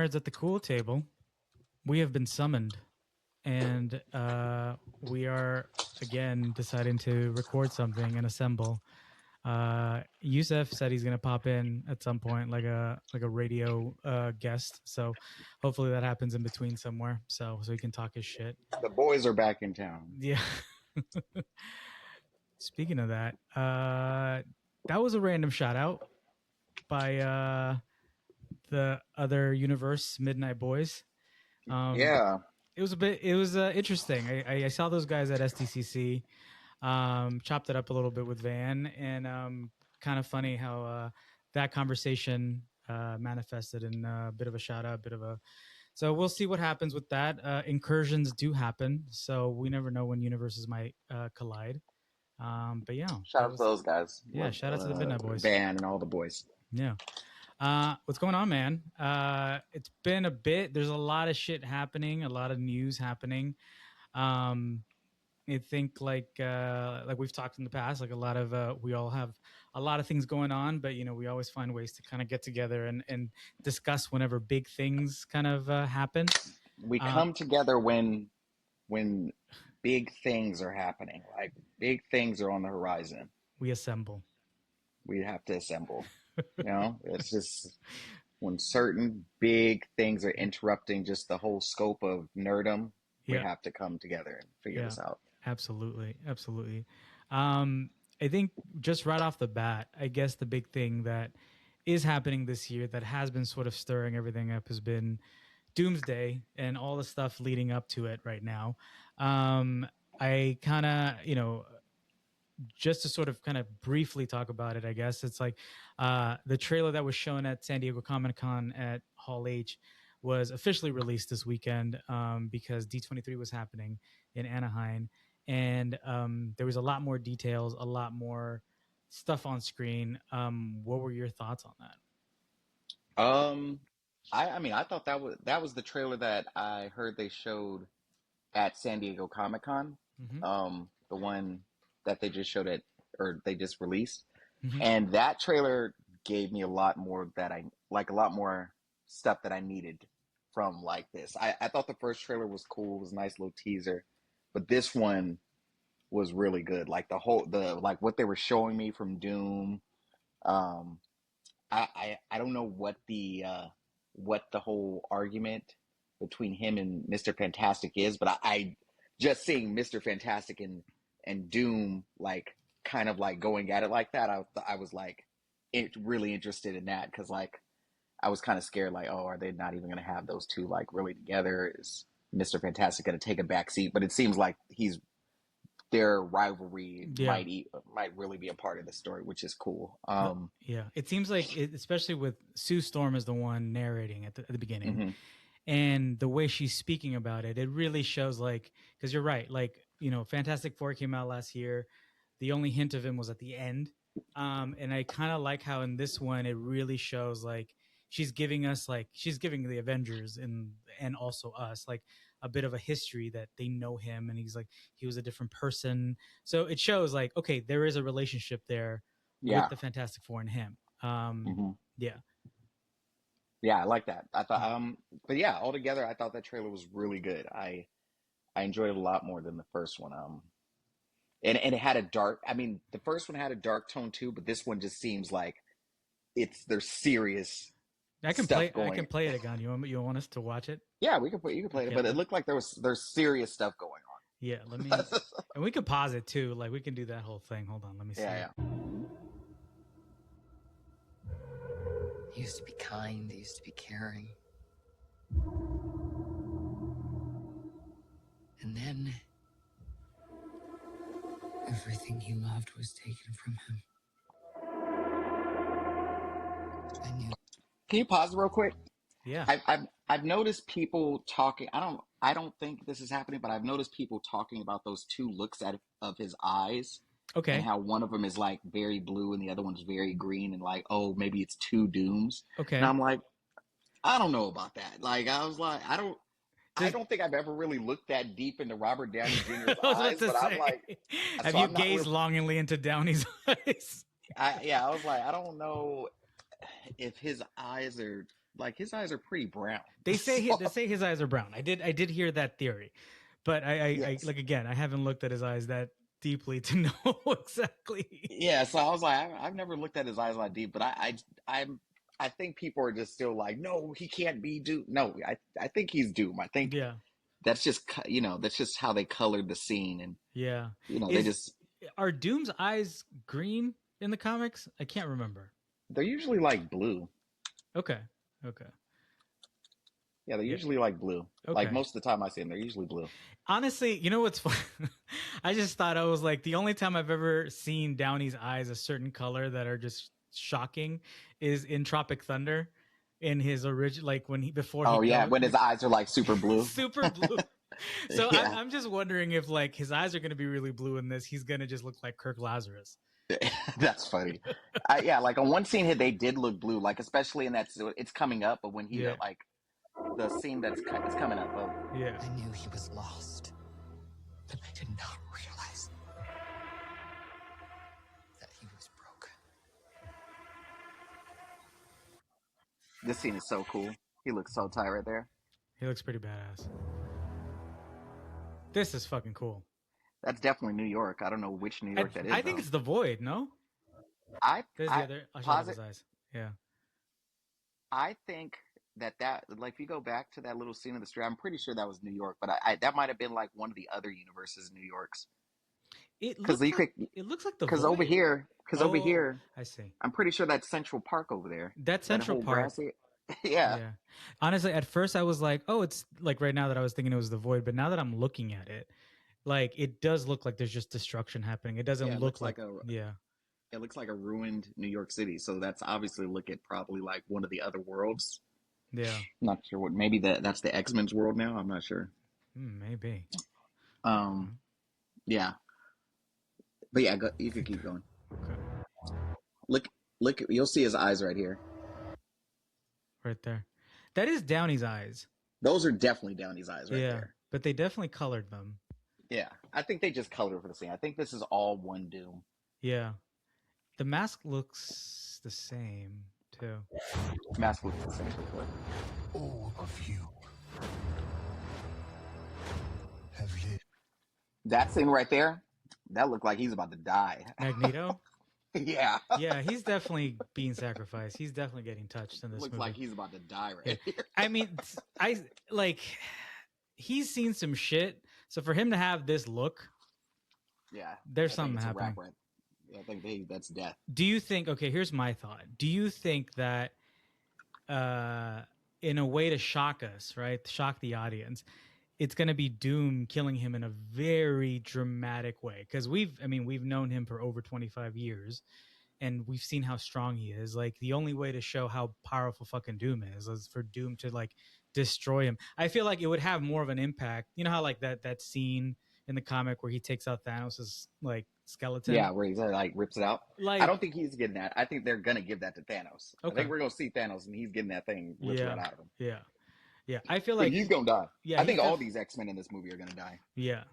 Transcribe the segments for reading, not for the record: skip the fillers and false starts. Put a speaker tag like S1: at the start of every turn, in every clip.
S1: nerds at the cool table, we have been summoned, and we are again deciding to record something and assemble. Yusef said he's gonna pop in at some point, like a radio guest. So hopefully that happens in between somewhere, so he can talk his shit.
S2: The boys are back in town.
S1: Yeah. Speaking of that, that was a random shout out by the other universe, Midnight Boys.
S2: Yeah,
S1: it was interesting. I saw those guys at SDCC, chopped it up a little bit with Van, and kind of funny how that conversation manifested in a bit of a shout out, so we'll see what happens with that. Incursions do happen, so we never know when universes might collide. But yeah,
S2: shout out to those guys.
S1: Yeah, shout out to the Midnight Boys,
S2: Van, and all the boys.
S1: Yeah. What's going on, man? It's been a bit. There's a lot of shit happening, a lot of news happening. I think like we've talked in the past, like a lot of we all have a lot of things going on, but we always find ways to kind of get together and discuss whenever big things kind of happen.
S2: We come together when big things are happening, like big things are on the horizon.
S1: We assemble.
S2: We have to assemble. It's just when certain big things are interrupting just the whole scope of nerdom, we have to come together and figure this out.
S1: Absolutely. I think just right off the bat, I guess the big thing that is happening this year that has been sort of stirring everything up has been Doomsday and all the stuff leading up to it right now. I kind of, just to sort of kind of briefly talk about it, I guess it's like the trailer that was shown at San Diego Comic-Con at Hall H was officially released this weekend because D23 was happening in Anaheim. And there was a lot more details, a lot more stuff on screen. What were your thoughts on that?
S2: I thought that was the trailer that I heard they showed at San Diego Comic-Con. Mm-hmm. The one that they just showed they just released. Mm-hmm. And that trailer gave me a lot more stuff that I needed from like this. I thought the first trailer was cool. It was a nice little teaser, but this one was really good. Like like what they were showing me from Doom. I don't know what the whole argument between him and Mr. Fantastic is, but I just seeing Mr. Fantastic and Doom like kind of like going at it like that, I was like really interested in that, because like I was kind of scared, like, oh, are they not even going to have those two like really together? Is Mr. Fantastic going to take a back seat? But it seems like their rivalry might really be a part of the story, which is cool.
S1: It seems like especially with Sue Storm as the one narrating at the beginning. Mm-hmm. And the way she's speaking about it, it really shows like, because you're right, like, Fantastic Four came out last year. The only hint of him was at the end. And I kind of like how in this one, it really shows like she's giving the Avengers and also us like a bit of a history that they know him. And he's like, he was a different person. So it shows like, okay, there is a relationship there with the Fantastic Four and him.
S2: Mm-hmm.
S1: Yeah.
S2: Yeah, I like that. I thought, but yeah, altogether, I thought that trailer was really good. I enjoyed it a lot more than the first one. And it had the first one had a dark tone too, but this one just seems like there's serious.
S1: I can play it again. You want us to watch it?
S2: Yeah, you can play it, but it looked like there's serious stuff going on.
S1: Yeah, let me, and we could pause it too. Like we can do that whole thing. Hold on, let me see.
S2: Yeah.
S3: He used to be kind. He used to be caring. And then everything he loved was taken from him. I knew.
S2: Can you pause real quick?
S1: Yeah.
S2: I've noticed people talking. I don't think this is happening, but I've noticed people talking about those two looks of his eyes.
S1: Okay.
S2: And how one of them is like very blue and the other one's very green, and like, oh, maybe it's two Dooms.
S1: Okay.
S2: And I'm like, I don't know about that. Like, I was like, I don't think I've ever really looked that deep into Robert Downey Jr.'s eyes, but I'm like,
S1: have you gazed longingly into Downey's eyes?
S2: I was like, I don't know if his eyes are like his eyes are pretty brown.
S1: They say his eyes are brown. I did hear that theory, but I
S2: Yes.
S1: like again, I haven't looked at his eyes that deeply to know exactly.
S2: Yeah, so I was like, I've never looked at his eyes that deep, but I think people are just still like, no, he can't be Doom. No, I think he's Doom. I think
S1: Yeah,
S2: that's just that's just how they colored the scene, and
S1: yeah.
S2: they just
S1: Are Doom's eyes green in the comics? I can't remember.
S2: they're usually like blue.
S1: Okay.
S2: Yeah, they're
S1: Yeah.
S2: usually like blue.
S1: Okay.
S2: Like most of the time I see them, they're usually blue.
S1: Honestly, you know what's fun? I just thought I was like the only time I've ever seen Downey's eyes a certain color that are just shocking is in Tropic Thunder, in his original, like when he before.
S2: Oh
S1: he
S2: yeah,
S1: goes,
S2: when his eyes are like super blue.
S1: super blue. So
S2: Yeah.
S1: I'm just wondering if like his eyes are going to be really blue in this. He's going to just look like Kirk Lazarus.
S2: That's funny. Yeah, like on one scene here, they did look blue, like especially in that it's coming up, but when he
S1: Yeah.
S2: like the scene it's coming up. Oh,
S1: Yeah.
S3: I knew he was lost, but I did not realize that he was broken.
S2: this scene is so cool. He looks so tight right there.
S1: He looks pretty badass. This is fucking cool.
S2: That's definitely New York. I don't know which New York that is.
S1: I think it's the Void. No, there's the other. I'll show his eyes. Yeah.
S2: I think that like if you go back to that little scene in the street, I'm pretty sure that was New York, but I that might have been like one of the other universes in New York's.
S1: It looks like the
S2: because
S1: Void.
S2: over here,
S1: I see.
S2: I'm pretty sure that's Central Park over there.
S1: That's Central
S2: whole
S1: Park.
S2: grassy- yeah.
S1: Honestly, at first I was like, oh, it's like right now that I was thinking it was the Void, but now that I'm looking at it, like it does look like there's just destruction happening. It doesn't
S2: Yeah, it
S1: look
S2: looks like a
S1: yeah.
S2: It looks like a ruined New York City. So that's obviously look at probably like one of the other worlds.
S1: Yeah.
S2: I'm not sure what. Maybe that's the X-Men's world now. I'm not sure.
S1: Maybe.
S2: Yeah. But yeah, you could keep going.
S1: Okay.
S2: Look. You'll see his eyes right here.
S1: Right there. That is Downey's eyes.
S2: Those are definitely Downey's eyes right there.
S1: But they definitely colored them.
S2: Yeah. I think they just colored for the scene. I think this is all one Doom.
S1: Yeah. The mask looks the same, too.
S2: Mask looks the same.
S4: All of you have lived.
S2: That scene right there, that looked like he's about to die.
S1: Magneto?
S2: Yeah.
S1: Yeah, he's definitely being sacrificed. He's definitely getting touched in this
S2: Looks
S1: movie.
S2: like he's about to die right here.
S1: I mean, he's seen some shit. So for him to have this look,
S2: yeah,
S1: there's something happening.
S2: I think that's death.
S1: Do you think? Okay, here's my thought. Do you think that, in a way to shock us, right, shock the audience, it's going to be Doom killing him in a very dramatic way? Because we've known him for over 25 years, and we've seen how strong he is. Like the only way to show how powerful fucking Doom is for Doom to like destroy him. I feel like it would have more of an impact. You know how like that scene in the comic where he takes out Thanos' like skeleton.
S2: Yeah, where he's like rips it out.
S1: Like,
S2: I don't think he's getting that. I think they're gonna give that to Thanos.
S1: Okay.
S2: I think we're gonna see Thanos and he's getting that thing ripped right out of him.
S1: Yeah. I feel
S2: But
S1: like
S2: he's gonna die.
S1: Yeah,
S2: I think all these X-Men in this movie are gonna die.
S1: Yeah.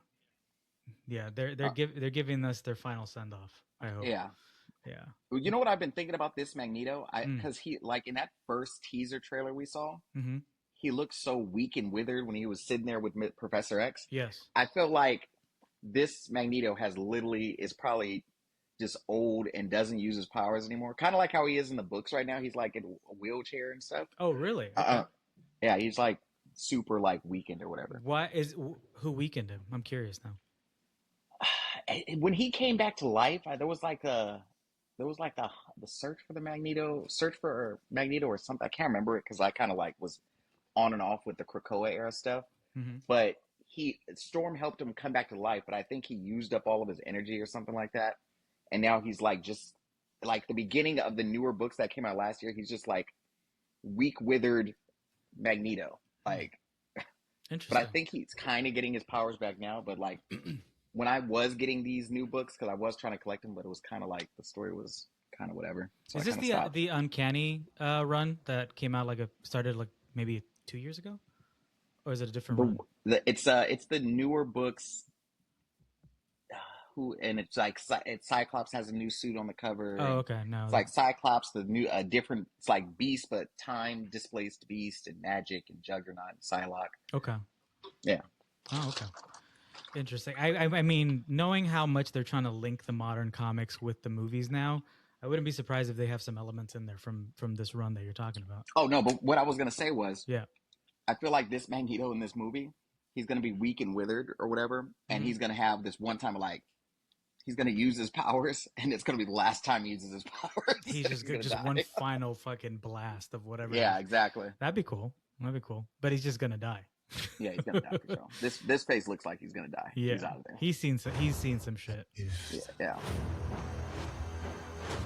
S1: They're giving us their final send off. I hope. Yeah.
S2: You know what I've been thinking about this Magneto? Because he like in that first teaser trailer we saw, he looked so weak and withered when he was sitting there with Professor X.
S1: Yes.
S2: I feel like this Magneto is probably just old and doesn't use his powers anymore. Kind of like how he is in the books right now. He's like in a wheelchair and stuff.
S1: Oh, really? Okay.
S2: Yeah, he's like super like weakened or whatever.
S1: Who weakened him? I'm curious now.
S2: When he came back to life, there was the search for Magneto or something. I can't remember it because I kind of like was on and off with the Krakoa era stuff. But Storm helped him come back to life, but I think he used up all of his energy or something like that. And now he's like just like the beginning of the newer books that came out last year. He's just like weak, withered Magneto. Like,
S1: interesting.
S2: but I think he's kind of getting his powers back now. But like when I was getting these new books, because I was trying to collect them, but it was kind of like the story was kind of whatever. So
S1: is this the Uncanny run that came out started like maybe 2 years ago? Or is it a different run?
S2: It's the newer books. who, and it's like Cyclops has a new suit on the cover.
S1: Oh,
S2: And
S1: okay. No,
S2: it's like Cyclops, the new, different. It's like Beast, but time displaced Beast and Magic and Juggernaut and Psylocke.
S1: okay.
S2: Yeah.
S1: Oh, okay. Interesting. I mean, knowing how much they're trying to link the modern comics with the movies now, I wouldn't be surprised if they have some elements in there from this run that you're talking about.
S2: Oh no, but what I was gonna say was,
S1: Yeah.
S2: I feel like this Magneto in this movie, he's gonna be weak and withered or whatever, and he's gonna have this one time like he's gonna use his powers, and it's gonna be the last time he uses his powers.
S1: He's just
S2: gonna
S1: just
S2: die.
S1: one final fucking blast of whatever.
S2: Yeah, exactly.
S1: That'd be cool. But he's just gonna die.
S2: Yeah, he's gonna die for sure. This face looks like he's gonna die.
S1: Yeah,
S2: He's out of there.
S1: He's seen some shit.
S2: Yeah.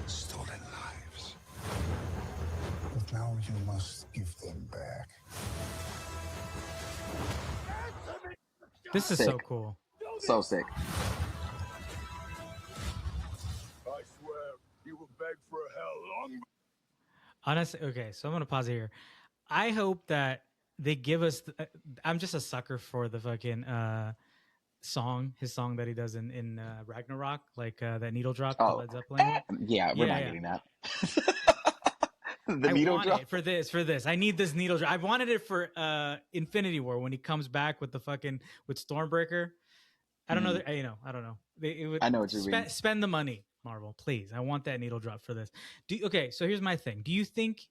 S4: Stolen lives. But now you must give them back.
S1: This is
S2: Sick.
S1: so cool.
S2: So sick.
S4: I swear you will beg for hell long.
S1: Honestly, okay, so I'm gonna pause it here. I hope that they give us. I'm just a sucker for the fucking his song that he does in Ragnarok, like that needle drop that Led Zeppelin.
S2: Yeah, we're not getting that. The
S1: I
S2: needle
S1: want
S2: drop
S1: it for this. I need this needle drop. I wanted it for Infinity War when he comes back with the fucking with Stormbreaker. I don't know. I don't know.
S2: I know what you mean.
S1: Spend the money, Marvel, please. I want that needle drop for this. Okay, so here's my thing. Do you think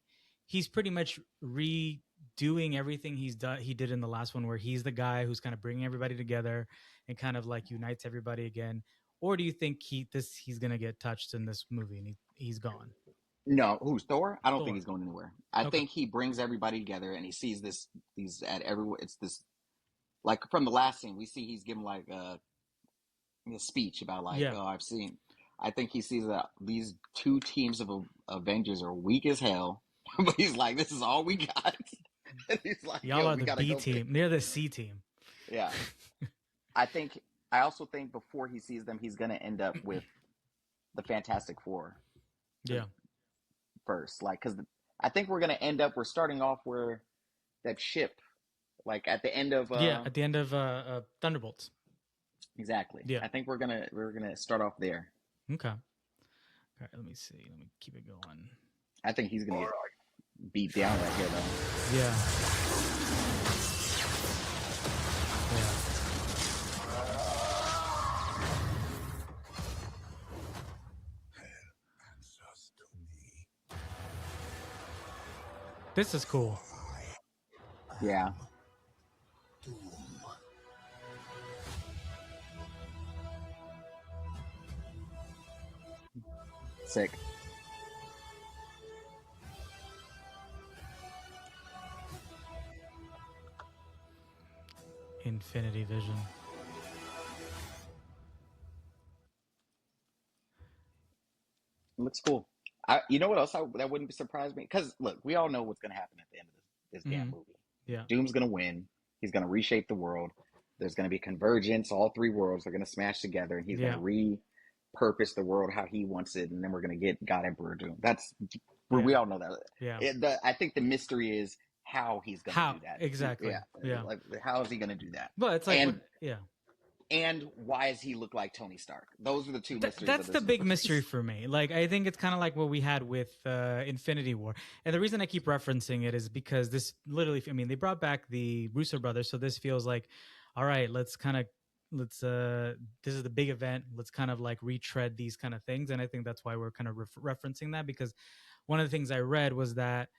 S1: he's pretty much redoing everything he did in the last one, where he's the guy who's kind of bringing everybody together and kind of like unites everybody again, or do you think he's gonna get touched in this movie and he's gone?
S2: No, who's Thor? I don't
S1: Thor.
S2: think he's going anywhere. I think he brings everybody together and he sees these at everywhere. It's this, like from the last scene, we see he's giving like a speech about like, I think he sees that these two teams of Avengers are weak as hell, but he's like, this is all we got. And he's like,
S1: y'all are the B team. They're the C team.
S2: Yeah. I also think before he sees them, he's going to end up with the Fantastic Four.
S1: Yeah.
S2: First, like, because I think we're starting off where that ship, like at the end of
S1: at the end of Thunderbolts.
S2: Exactly.
S1: Yeah.
S2: I think we're gonna start off there.
S1: Okay. All right. Let me see. Let me keep it going.
S2: I think he's gonna get beat down right here, though.
S1: Yeah. This is cool.
S2: Yeah. Sick.
S1: Infinity Vision.
S2: Looks cool. You know what else that wouldn't surprise me? Because look, we all know what's going to happen at the end of this damn movie.
S1: Yeah.
S2: Doom's going to win. He's going to reshape the world. There's going to be convergence. All three worlds are going to smash together, and he's going to repurpose the world how he wants it. And then we're going to get God Emperor Doom. We all know that.
S1: Yeah.
S2: I think the mystery is how he's going to do that.
S1: Exactly. Yeah.
S2: Like, how is he going to do that?
S1: But it's like,
S2: and why does he look like Tony Stark? Those are the two mysteries.
S1: That's the big mystery for me. Like, I think it's kind of like what we had with Infinity War. And the reason I keep referencing it is because this literally, I mean, they brought back the Russo brothers. So this feels like, all right, this is the big event. Let's kind of like retread these kind of things. And I think that's why we're kind of referencing that, because one of the things I read was that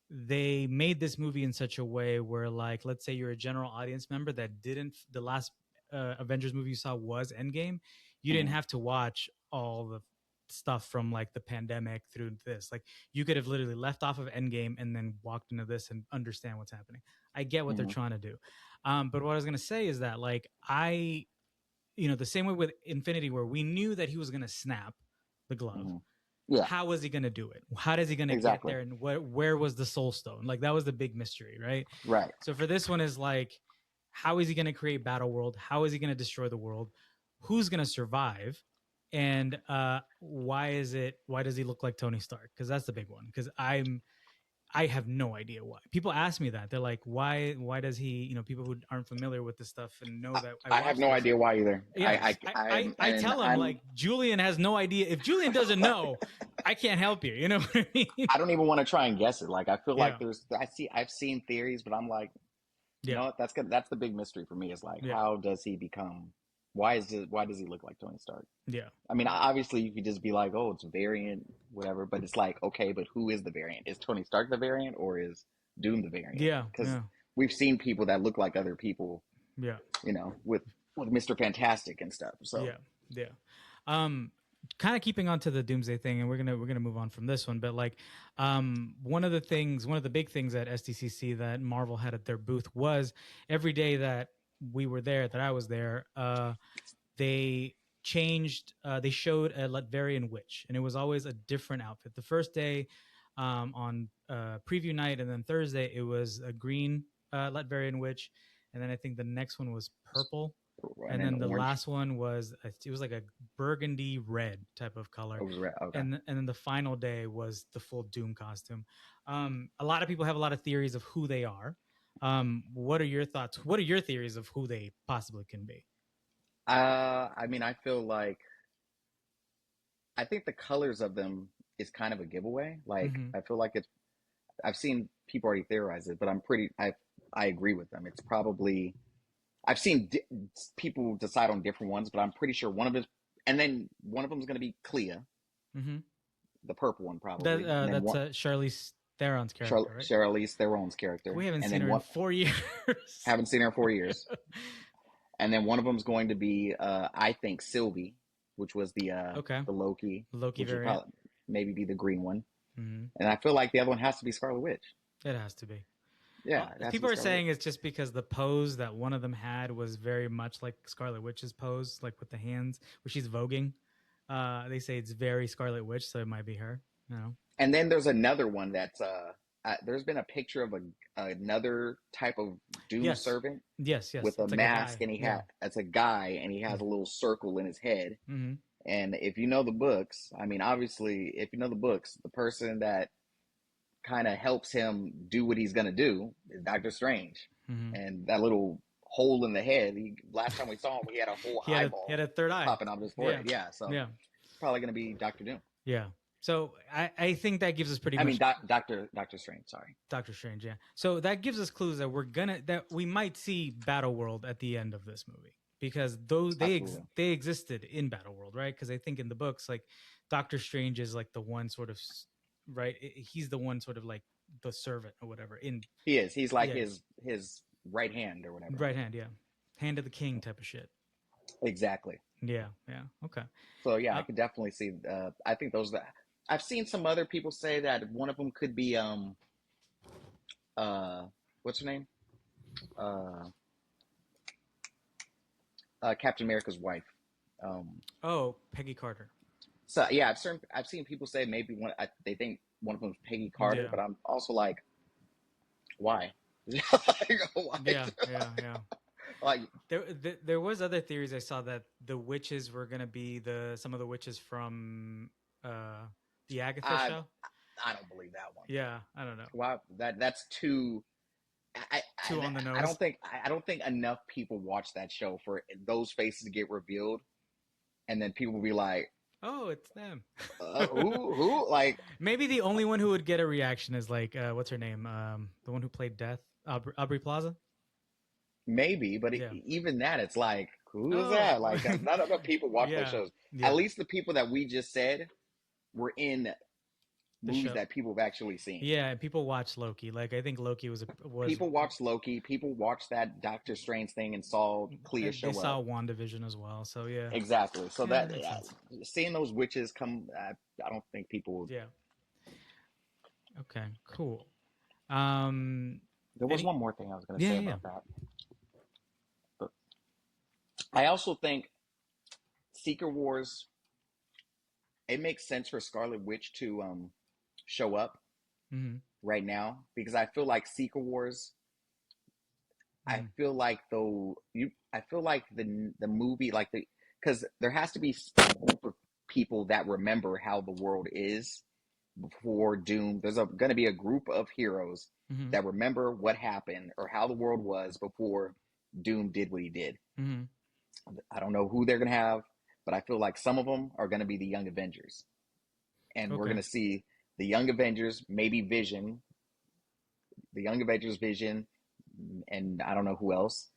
S1: they made this movie in such a way where, like, let's say you're a general audience member that the last Avengers movie you saw was Endgame, you didn't have to watch all the stuff from like the pandemic through this. Like, you could have literally left off of Endgame and then walked into this and understand what's happening. I get what they're trying to do. But what I was going to say is that, like, the same way with Infinity, where we knew that he was going to snap the glove.
S2: Yeah.
S1: How was he going to do it? How is he going to get there? And where was the Soul Stone? Like, that was the big mystery, right?
S2: Right.
S1: So for this one is like, how is he going to create Battleworld? How is he going to destroy the world? Who's going to survive? And why does he look like Tony Stark? Because that's the big one. Because I have no idea why. People ask me that. They're like, why does he, people who aren't familiar with this stuff and know that
S2: I have
S1: watched
S2: no
S1: this.
S2: idea why either.
S1: Yeah, I tell him, like, Julien has no idea. If Julien doesn't know, I can't help you. You know what I mean?
S2: I don't even want to try and guess it. Like, I feel like
S1: Yeah.
S2: I've seen theories, but I'm like, you
S1: Yeah.
S2: know what? That's the big mystery for me. Is like,
S1: Yeah.
S2: how does he become? Why does he look like Tony Stark?
S1: Yeah.
S2: I mean, obviously you could just be like, oh, it's a variant, whatever. But it's like, okay, but who is the variant? Is Tony Stark the variant, or is Doom the variant?
S1: Yeah.
S2: Because
S1: Yeah.
S2: we've seen people that look like other people.
S1: Yeah.
S2: You know, with Mr. Fantastic and stuff. So
S1: yeah. Kind of keeping on to the Doomsday thing, and we're gonna move on from this one. But like, one of the big things at SDCC that Marvel had at their booth was every day that we were there, that I was there, they showed a Latverian witch, and it was always a different outfit. The first day, on preview night, and then Thursday it was a green Latverian witch, and then I think the next one was purple. And then the
S2: orange.
S1: last one was, it was like a burgundy red type of color.
S2: It was red. Okay.
S1: And then the final day was the full Doom costume. A lot of people have a lot of theories of who they are. What are your thoughts? What are your theories of who they possibly can be?
S2: I mean, I feel like, I think the colors of them is kind of a giveaway. Like, I feel like I've seen people already theorize it, but I agree with them. It's probably, I've seen people decide on different ones, but I'm pretty sure one of them is going to be Clea, the purple one probably.
S1: That's Charlize Theron's character, right?
S2: Charlize Theron's character.
S1: We haven't seen her in 4 years.
S2: Haven't seen her in 4 years. And then one of them is going to be, I think, Sylvie, which was the Loki.
S1: Loki
S2: which would
S1: variant.
S2: probably maybe be the green one. And I feel like the other one has to be Scarlet Witch.
S1: It has to be.
S2: Yeah.
S1: People are saying it's just because the pose that one of them had was very much like Scarlet Witch's pose, like with the hands, where she's voguing. They say it's very Scarlet Witch, so it might be her. No.
S2: And then there's another one that's there's been a picture of another type of Doom servant.
S1: Yes.
S2: With a mask, and it's a guy, and he has a little circle in his head. And if you know the books, I mean, obviously, if you know the books, the person that kind of helps him do what he's gonna do is Doctor Strange. And that little hole in the head, last time we saw him, he had a whole eyeball.
S1: He had a third eye
S2: popping out of his forehead. So it's probably gonna be Doctor Doom.
S1: Yeah. So I think that gives us pretty much.
S2: I mean, Doctor Strange. Sorry,
S1: Doctor Strange. Yeah. So that gives us clues that we might see Battleworld at the end of this movie, because they existed in Battleworld, right? Because I think in the books, like, Doctor Strange is like the one sort of, right? He's the one sort of like the servant or whatever.
S2: He is. He's like his right hand or whatever.
S1: Right hand, yeah. Hand of the king type of shit.
S2: Exactly.
S1: Yeah. Okay.
S2: So yeah, I could definitely see. I think those that. I've seen some other people say that one of them could be what's her name? Captain America's wife.
S1: Peggy Carter.
S2: So yeah, I've seen people say maybe they think one of them is Peggy Carter, but I'm also like, why? Why?
S1: Yeah.
S2: Like,
S1: there was other theories I saw that the witches were gonna be some of the witches from the Agatha show.
S2: I don't believe that one.
S1: Yeah, I don't know.
S2: Why that's too.
S1: Too on the nose.
S2: I don't think enough people watch that show for those faces to get revealed, and then people will be like,
S1: "Oh, it's them."
S2: Who? Like,
S1: maybe the only one who would get a reaction is like, what's her name? The one who played Death, Aubrey Plaza.
S2: Maybe, but even that, it's like, who is that? Like, not enough people watch those shows. Yeah. At least the people that we just said were in movies that people have actually seen.
S1: Yeah, and people watch Loki. Like, I think Loki was
S2: people watched Loki. People watched that Doctor Strange thing and saw Clea show up.
S1: They saw WandaVision as well. So yeah,
S2: exactly. So seeing those witches come, I don't think people would.
S1: Yeah. Okay. Cool.
S2: There was one more thing I was going to say about that. But I also think Secret Wars. It makes sense for Scarlet Witch to show up right now, because I feel like Secret Wars. I feel like the movie, like, because there has to be people that remember how the world is, before Doom. There's going to be a group of heroes
S1: Mm-hmm.
S2: that remember what happened or how the world was before Doom did what he did.
S1: Mm-hmm.
S2: I don't know who they're going to have, but I feel like some of them are going to be the Young Avengers. And we're
S1: Okay.
S2: going to see the Young Avengers, maybe Vision, the Young Avengers Vision, and I don't know who else.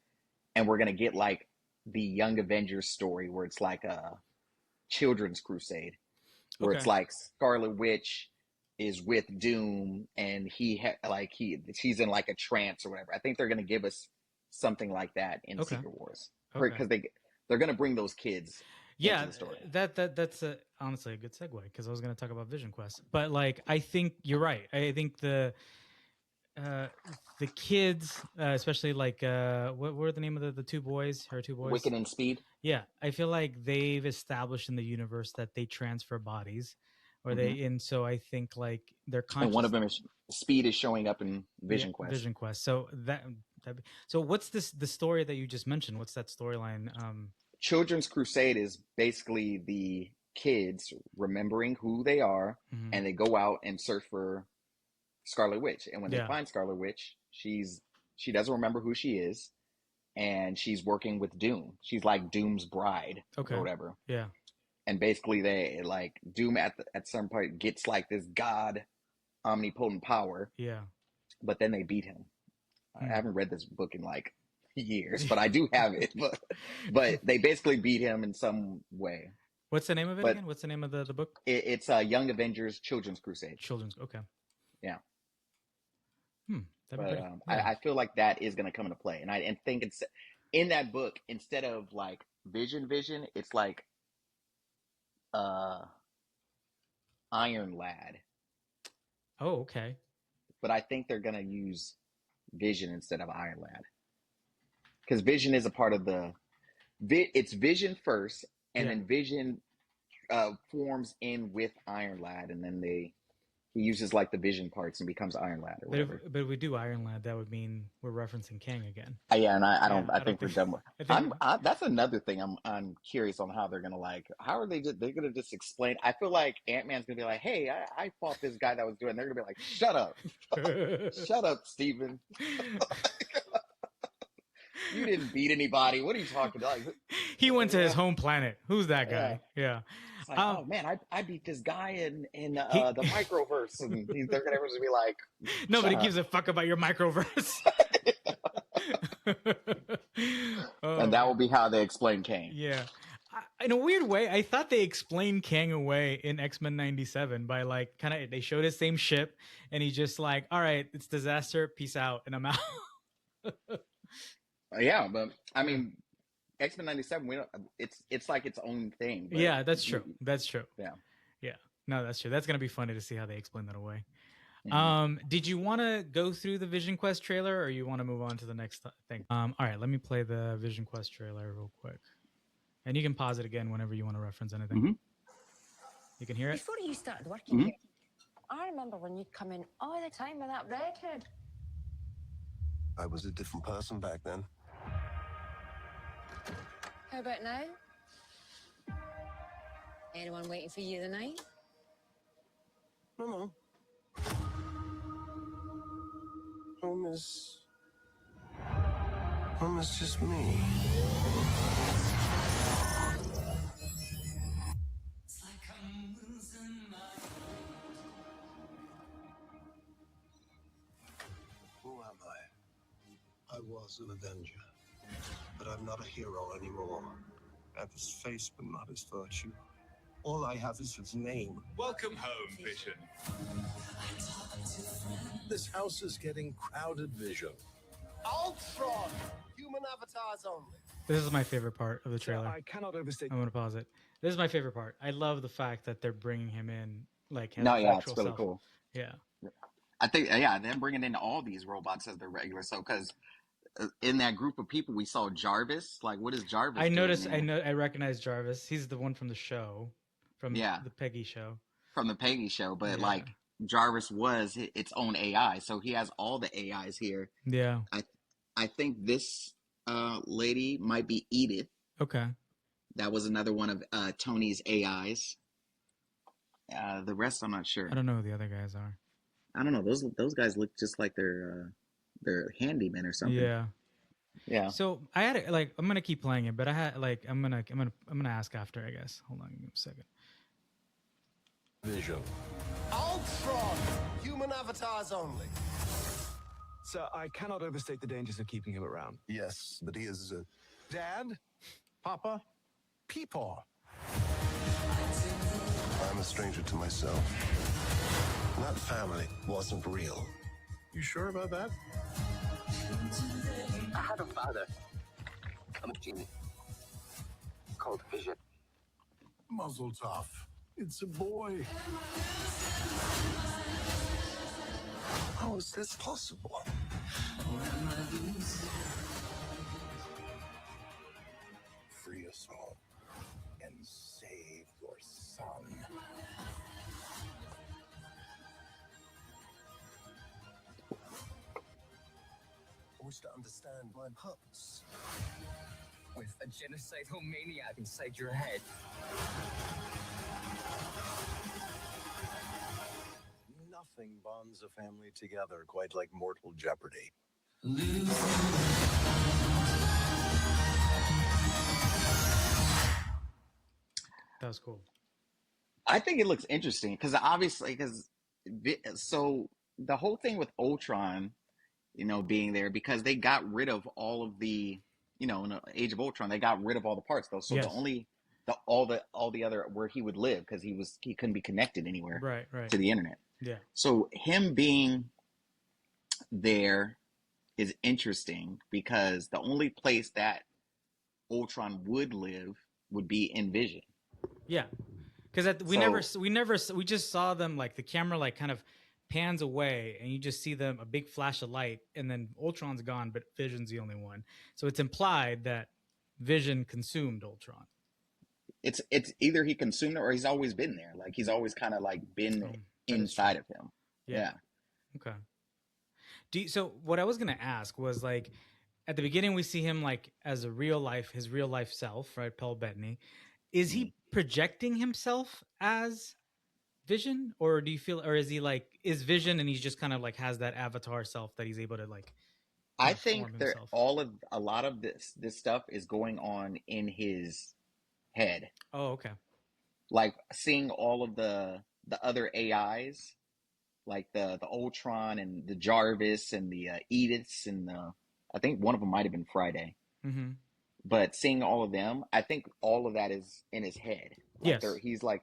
S2: And we're going to get like the Young Avengers story where it's like a children's crusade, where it's
S1: Okay.
S2: like Scarlet Witch is with Doom and she's in like a trance or whatever. I think they're going to give us something like that in
S1: Okay.
S2: Secret Wars
S1: Okay.
S2: because they're going to bring those kids
S1: Yeah,
S2: into the story.
S1: that's honestly a good segue because I was going to talk about Vision Quest, but like I think you're right. I think the kids, especially like what were the name of the two boys? Her two boys.
S2: Wicked and Speed.
S1: Yeah, I feel like they've established in the universe that they transfer bodies, or
S2: Mhm.
S1: and so I think like they're conscious.
S2: And one of them is Speed is showing up in Vision
S1: Yeah,
S2: Quest.
S1: Vision Quest. So so what's the story that you just mentioned? What's that storyline?
S2: Children's Crusade is basically the kids remembering who they are,
S1: Mhm.
S2: and they go out and search for Scarlet Witch. And when
S1: Yeah.
S2: they find Scarlet Witch, she doesn't remember who she is, and she's working with Doom. She's like Doom's bride
S1: Okay.
S2: or whatever.
S1: Yeah.
S2: And basically, they like Doom at some point gets like this god omnipotent power.
S1: Yeah.
S2: But then they beat him.
S1: Hmm.
S2: I haven't read this book in like years, but I do have it. But they basically beat him in some way.
S1: What's the name of it again? What's the name of the book?
S2: It's Young Avengers Children's Crusade.
S1: Children's. Okay.
S2: Yeah.
S1: That'd be pretty.
S2: I feel like that is going to come into play, and I think it's in that book instead of like Vision, it's like Iron Lad.
S1: Oh, okay.
S2: But I think they're going to use Vision instead of Iron Lad because Vision is a part of it's Vision first, and then Vision forms in with Iron Lad, and then he uses like the Vision parts and becomes Iron Lad or whatever.
S1: But if we do Iron Lad, that would mean we're referencing Kang again.
S2: Yeah, and I think we're done with.
S1: think
S2: that's another thing. I'm curious on how they're gonna how are they're gonna just explain. I feel like Ant-Man's gonna be like, hey, I fought this guy that was doing. They're gonna be like, shut up, shut up, Steven. You didn't beat anybody. What are you talking about?
S1: He went to his home planet. Who's that guy? Yeah.
S2: It's like, oh man, I beat this guy in the microverse, and they're gonna be like,
S1: nobody gives a fuck about your microverse.
S2: And that will be how they explain Kang.
S1: Yeah. In a weird way, I thought they explained Kang away in X-Men 97 by like they showed his same ship, and he just like, all right, it's disaster, peace out, and I'm out.
S2: Yeah, but I mean, X-Men 97, it's like its own thing. But
S1: yeah, that's true. That's true.
S2: Yeah.
S1: Yeah. No, that's true. That's gonna be funny to see how they explain that away.
S2: Mm-hmm.
S1: Did you want to go through the Vision Quest trailer, or you want to move on to the next thing? All right, let me play the Vision Quest trailer real quick, and you can pause it again whenever you want to reference anything.
S2: Mm-hmm.
S1: You can hear it.
S5: Before you started working here, I remember when you'd come in all the time with that redhead.
S6: I was a different person back then.
S5: How about now? Anyone waiting for you tonight?
S6: No. Home is just me.
S3: It's like I'm losing my...
S6: Who am I? I was an Avenger, but I'm not a hero anymore. I have his face, but not his virtue. All I have is his name.
S7: Welcome home, Vision.
S6: This house is getting crowded, Vision. Ultron! Human avatars only.
S1: This is my favorite part of the trailer.
S6: I cannot overstate.
S1: I'm gonna pause it. This is my favorite part. I love the fact that they're bringing him in like his
S2: it's
S1: actual
S2: really
S1: self.
S2: cool.
S1: Yeah.
S2: I think them bringing in all these robots as their regular. So because in that group of people we saw Jarvis. Like, what is Jarvis?
S1: I noticed. I recognize Jarvis. He's the one from the show, from the Peggy show.
S2: From the Peggy show, but like Jarvis was its own AI, so he has all the AIs here.
S1: Yeah.
S2: I think this lady might be Edith.
S1: Okay.
S2: That was another one of Tony's AIs. The rest, I'm not sure.
S1: I don't know who the other guys are.
S2: I don't know. Those guys look just like they're handymen or something.
S1: Yeah.
S2: Yeah.
S1: So I had like I'm gonna keep playing it, but I had like I'm gonna ask after, I guess. Hold on, give me a second.
S6: Vision. Ultron! Human avatars only.
S7: Sir, I cannot overstate the dangers of keeping him around.
S6: Yes, but he is
S7: Dad? Papa?
S6: Peepaw. I'm a stranger to myself. That family wasn't real. You sure about that?
S3: I had a father. I'm a genie. Called Vision.
S6: Muzzle tough. It's a boy. How is this possible? Free us all and save your son. I wish to understand my purpose.
S3: With a genocidal maniac inside your head.
S6: Nothing bonds a family together quite like mortal jeopardy.
S1: That was cool.
S2: I think it looks interesting because obviously, so the whole thing with Ultron, being there because they got rid of all of the, in the Age of Ultron, they got rid of all the parts though. So
S1: Yes.
S2: all the other where he would live because he couldn't be connected anywhere
S1: Right.
S2: to the internet.
S1: Yeah.
S2: So him being there is interesting because the only place that Ultron would live would be in Vision.
S1: Yeah. Because we just saw them, like the camera like kind of pans away and you just see them, a big flash of light, and then Ultron's gone, but Vision's the only one. So it's implied that Vision consumed Ultron.
S2: It's either he consumed it or he's always been there. Like he's always kind of like been inside of him. Yeah.
S1: Okay. So what I was gonna ask was, like, at the beginning we see him like as his real life self, right? Paul Bettany. Is he projecting himself as Vision, or do you feel, or is he like is Vision and he's just kind of like has that avatar self that he's able to like?
S2: I think a lot of this stuff is going on in his head.
S1: Oh, okay.
S2: Like seeing all of the other AIs, like the Ultron and the Jarvis and the Ediths and I think one of them might have been Friday.
S1: Mm-hmm.
S2: But seeing all of them, I think all of that is in his head. Like
S1: yes.
S2: He's like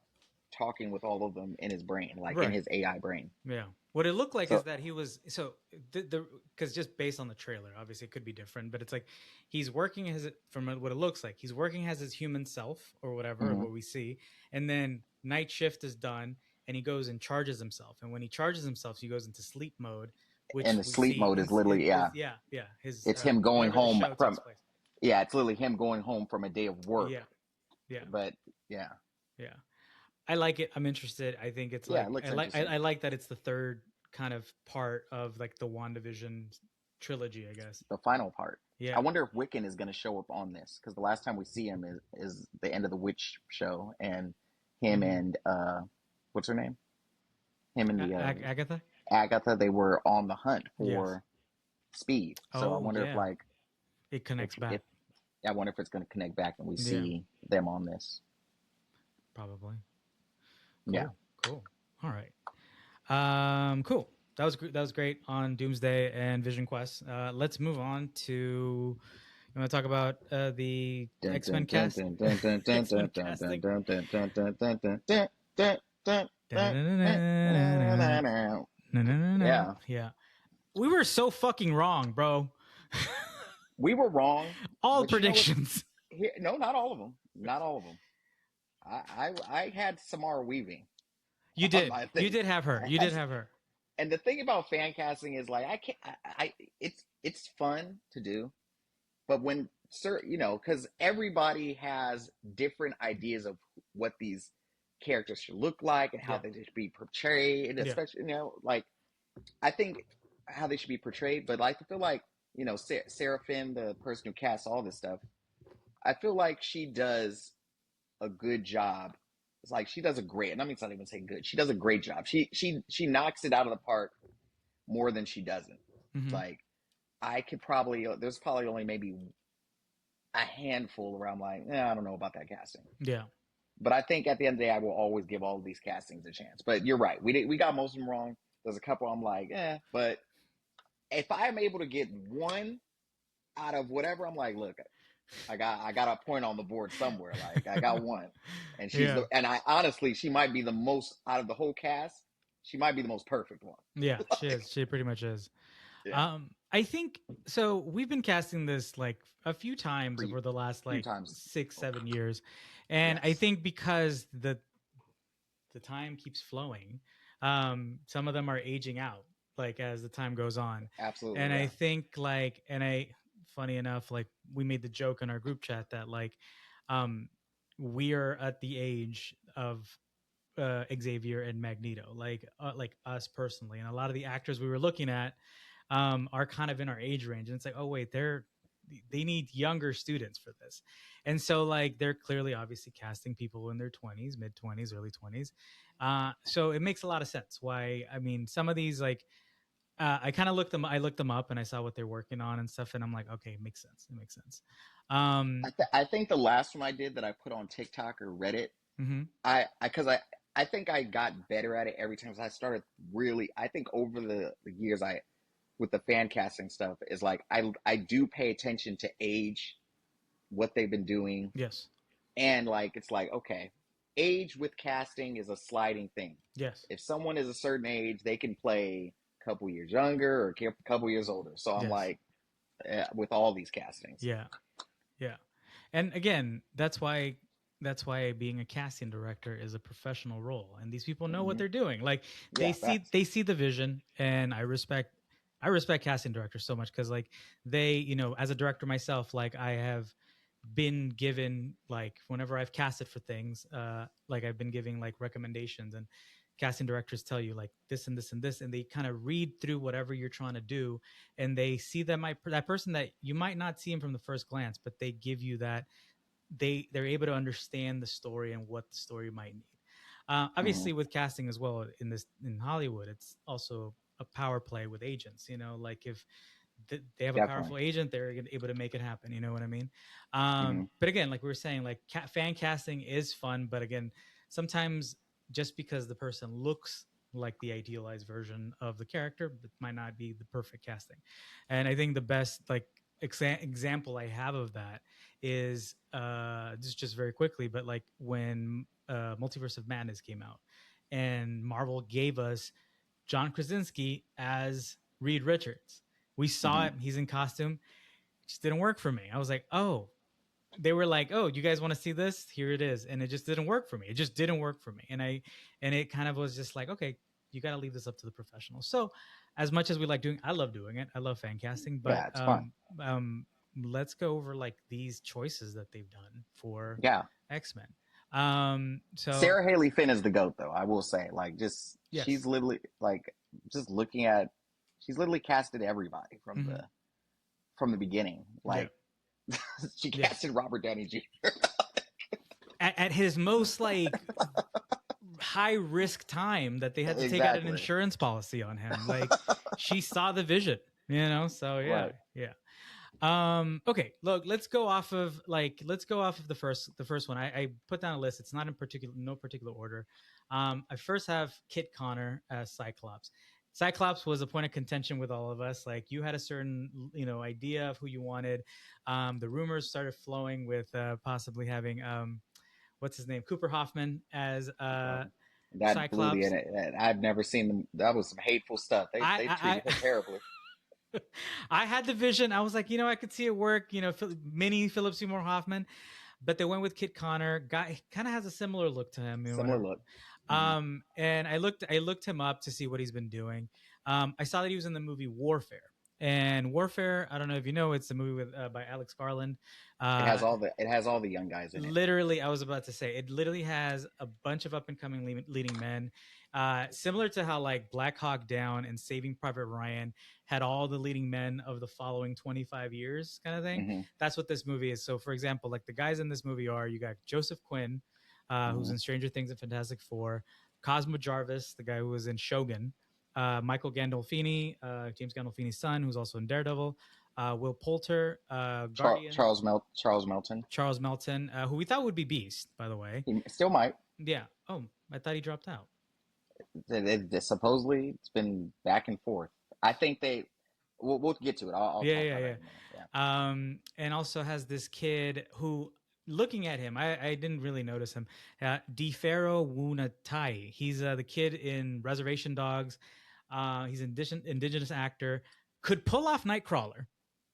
S2: talking with all of them in his brain, like
S1: right.
S2: in his AI brain.
S1: Yeah. What it looked like is that he was because just based on the trailer, obviously it could be different, but it's like he's working from what it looks like, he's working as his human self or whatever,
S2: Mm-hmm.
S1: what we see, and then night shift is done and he goes and charges himself, and when he charges himself, he goes into sleep mode.
S2: And the sleep mode is literally it's him going home from. Yeah, it's literally him going home from a day of work.
S1: Yeah.
S2: But yeah.
S1: I like it. I'm interested. I think it's like
S2: I
S1: like that it's the third kind of part of like the WandaVision trilogy, I guess.
S2: The final part.
S1: Yeah.
S2: I wonder if Wiccan is going to show up on this, because the last time we see him is the end of the Witch show, and him and what's her name? Him and the
S1: Agatha.
S2: Agatha. They were on the hunt for Speed. So I wonder if like
S1: it connects back.
S2: I wonder if it's going to connect back and we see them on this.
S1: Probably.
S2: Cool. Yeah.
S1: Cool. All right. Cool. That was great on Doomsday and Vision Quest. Let's move on to. You want to talk about the X-Men cast? Yeah. We were so fucking wrong, bro.
S2: We were wrong.
S1: All predictions.
S2: No, not all of them. Not all of them. I had Samara Weaving.
S1: You did. You did have her. You did have her.
S2: And the thing about fan casting is like it's fun to do, but when because everybody has different ideas of what these characters should look like and how they should be portrayed, especially like I think how they should be portrayed. But I feel like Sarah Finn, the person who casts all this stuff, I feel like she does a good job It's like she does a great, and I mean, it's not even saying good. She does a great job. She knocks it out of the park more than she doesn't.
S1: Mm-hmm.
S2: Like I could probably, there's probably only maybe a handful where I'm like, I don't know about that casting.
S1: Yeah.
S2: But I think at the end of the day, I will always give all of these castings a chance. But you're right, we got most of them wrong. There's a couple I'm like, but if I'm able to get one out of whatever, I'm like, look, I got a point on the board somewhere. Like I got one, and she's and I honestly, she might be the most out of the whole cast. She might be the most perfect one.
S1: Yeah, she is. She pretty much is.
S2: Yeah.
S1: I think so. We've been casting this like a few times over the last like 6-7 years, and I think because the time keeps flowing, some of them are aging out like as the time goes on.
S2: Absolutely.
S1: And I think like, funny enough, like we made the joke in our group chat that like, we are at the age of Xavier and Magneto, like us personally, and a lot of the actors we were looking at are kind of in our age range, and it's like, oh wait, they need younger students for this, and so like they're clearly obviously casting people in their 20s, mid 20s, early 20s, so it makes a lot of sense why. I mean, some of these like I looked them up and I saw what they're working on and stuff, and I'm like, okay, it makes sense.
S2: I think the last one I did that I put on TikTok or Reddit,
S1: mm-hmm.
S2: I think I got better at it every time. I started really, I think over the years, with the fan casting stuff, is like I do pay attention to age, what they've been doing.
S1: Yes. And
S2: like it's like, okay, age with casting is a sliding thing.
S1: Yes.
S2: If someone is a certain age, they can play a couple years younger or a couple years older. So I'm like, with all these castings.
S1: Yeah. Yeah. And again, that's why being a casting director is a professional role, and these people know what they're doing. Like they see the vision, and I respect casting directors so much, because like they, you know, as a director myself, like I have been given, like whenever I've casted for things, like I've been giving like recommendations, and casting directors tell you like this and this and this, and they kind of read through whatever you're trying to do, and they see that that person that you might not see him from the first glance, but they give you that they're able to understand the story and what the story might need. Obviously with casting as well in Hollywood, it's also a power play with agents, you know, like if they have a powerful agent, they're able to make it happen. You know what I mean? But again, like we were saying, like fan casting is fun, but again, sometimes just because the person looks like the idealized version of the character, it might not be the perfect casting. And I think the best like example I have of that is just very quickly, but like when Multiverse of Madness came out, and Marvel gave us John Krasinski as Reed Richards. We saw it. He's in costume. It just didn't work for me. I was like, oh, they were like, oh, you guys want to see this? Here it is. And it just didn't work for me. It just didn't work for me. And it kind of was just like, okay, you got to leave this up to the professionals. So as much as we like I love doing it. I love fan casting, but
S2: it's fun.
S1: Let's go over like these choices that they've done for X-Men. So
S2: Sarah Haley Finn is the GOAT, though. I will say, like, she's literally like just looking at, she's literally casted everybody from the beginning. Like she casted Robert Downey Jr.
S1: at his most like high risk time that they had to take out an insurance policy on him. Like she saw the vision, you know? So yeah. Okay, look, let's go off of the first one. I put down a list. It's not in no particular order. I first have Kit Connor as Cyclops. Cyclops was a point of contention with all of us. Like you had a certain, you know, idea of who you wanted. The rumors started flowing with possibly having what's his name, Cooper Hoffman as
S2: that
S1: Cyclops.
S2: Blew me, and I've never seen them. That was some hateful stuff. They treated him terribly.
S1: I had the vision. I was like, you know, I could see it work. You know, mini Philip Seymour Hoffman, but they went with Kit Connor. Guy kind of has a similar look to him.
S2: Similar look.
S1: And I looked him up to see what he's been doing. I saw that he was in the movie Warfare. And Warfare, I don't know if you know, it's a movie with by Alex Garland.
S2: It has all the young guys in it.
S1: Literally, I was about to say, it literally has a bunch of up and coming leading men. Similar to how like Black Hawk Down and Saving Private Ryan had all the leading men of the following 25 years kind of thing. That's what this movie is. So for example, like the guys in this movie you got Joseph Quinn, who's in Stranger Things and Fantastic Four, Cosmo Jarvis, the guy who was in Shogun, Michael Gandolfini, James Gandolfini's son, who's also in Daredevil, Will Poulter, Guardians,
S2: Charles Melton.
S1: Charles Melton, who we thought would be Beast, by the way.
S2: He still might.
S1: Yeah. Oh, I thought he dropped out.
S2: Supposedly, it's been back and forth. I think we'll get to it. I'll
S1: yeah,
S2: talk
S1: yeah,
S2: about
S1: yeah.
S2: it in a minute.
S1: And also has this kid who, looking at him, I didn't really notice him. DeFaro Wunatai. He's the kid in Reservation Dogs. He's an indigenous actor. Could pull off Nightcrawler.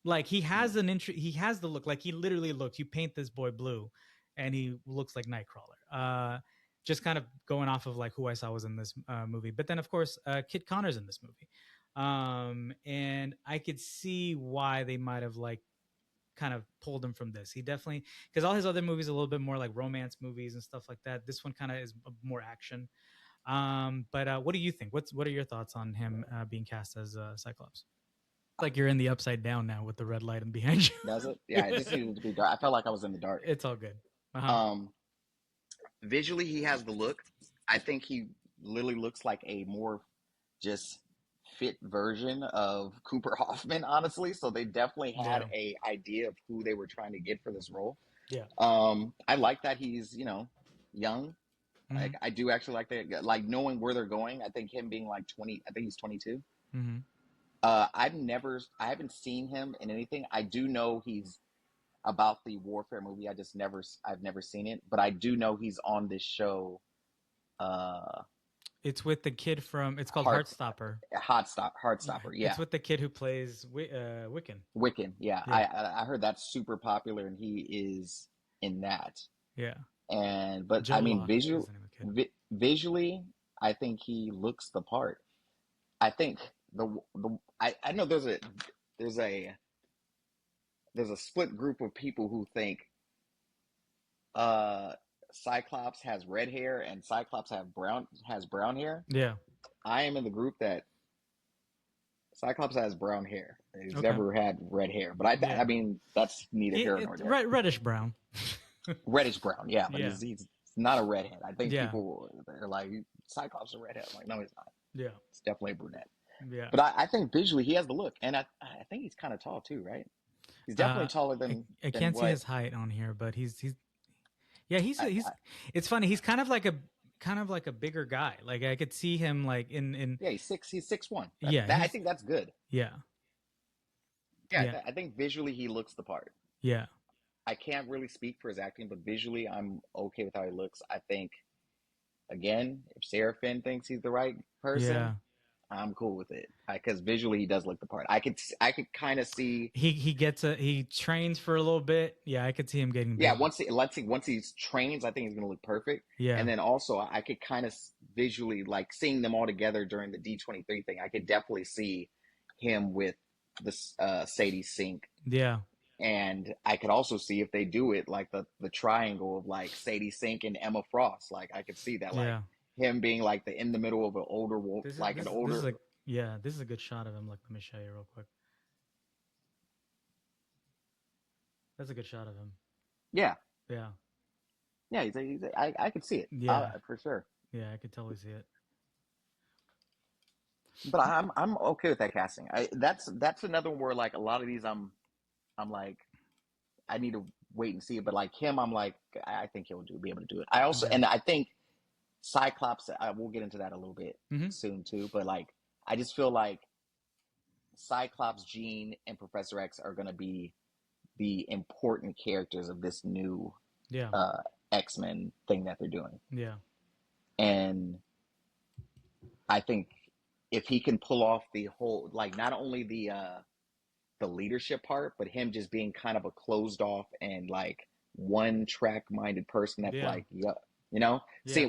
S1: Like he has he has the look. Like he literally looks. You paint this boy blue, and he looks like Nightcrawler. Just kind of going off of like who I saw was in this movie. But then of course, Kit Connor's in this movie. And I could see why they might have like kind of pulled him from this. He definitely, because all his other movies are a little bit more like romance movies and stuff like that. This one kind of is more action. But what do you think? What are your thoughts on him being cast as Cyclops? Like you're in the upside down now with the red light behind you.
S2: Does it? Yeah, it just needed to be dark. I felt like I was in the dark.
S1: It's all good.
S2: Visually, he has the look. I think he literally looks like a more just fit version of Cooper Hoffman, honestly. So they definitely had a idea of who they were trying to get for this role.
S1: Yeah.
S2: I like that he's, young.
S1: Mm-hmm.
S2: Like I do actually like that. Like knowing where they're going. I think him being like 20. I think he's 22.
S1: Mm-hmm.
S2: I haven't seen him in anything. I do know he's about the Warfare movie. I've never seen it, but I do know he's on this show.
S1: It's with the kid from. It's called Heartstopper.
S2: Heartstopper. Yeah,
S1: it's with the kid who plays Wiccan.
S2: Wiccan. Yeah, I heard that's super popular, and he is in that.
S1: Yeah.
S2: But
S1: Joe
S2: I mean,
S1: Locke
S2: visually, I think he looks the part. I think I know there's a split group of people who think Cyclops has red hair and Cyclops has brown hair.
S1: Yeah.
S2: I am in the group that Cyclops has brown hair. He's never had red hair. But I mean, that's neither here nor there.
S1: Reddish brown.
S2: Reddish brown, yeah. But
S1: yeah.
S2: He's not a redhead. I think people are like, Cyclops is a redhead. I'm like, no, he's not.
S1: Yeah.
S2: It's definitely a brunette.
S1: Yeah.
S2: But I think visually he has the look. And I think he's kind of tall too, right? He's definitely taller than.
S1: I can't see his height on here, but he's it's funny. He's kind of like a bigger guy. Like I could see him like in.
S2: Yeah, he's 6'1".
S1: Yeah,
S2: I think that's good.
S1: Yeah.
S2: Yeah, I think visually he looks the part.
S1: Yeah.
S2: I can't really speak for his acting, but visually I'm okay with how he looks. I think, again, if Sarah Finn thinks he's the right person, I'm cool with it because visually he does look the part. I could kind of see
S1: he trains for a little bit. Yeah, I could see him getting.
S2: Yeah, once he trains, I think he's gonna look perfect. Yeah, and then also I could kind of visually like seeing them all together during the D23 thing. I could definitely see him with this Sadie Sink.
S1: Yeah. And
S2: I could also see if they do it like the triangle of like Sadie Sink and Emma Frost. Like I could see that like him being like in the middle of an older wolf,
S1: This is a good shot of him. Like, let me show you real quick. That's a good shot of him.
S2: Yeah.
S1: Yeah.
S2: Yeah. I could see it. Yeah, for sure.
S1: Yeah, I could totally see it.
S2: But I'm okay with that casting. That's another one where like a lot of these I'm like, I need to wait and see it. But like him, I'm like, I think he'll be able to do it. I also, and I think Cyclops, we'll get into that a little bit soon too. But like, I just feel like Cyclops, Jean, and Professor X are going to be the important characters of this new X-Men thing that they're doing.
S1: Yeah.
S2: And I think if he can pull off the whole, like not only the leadership part, but him just being kind of a closed off and like one track minded person that's like,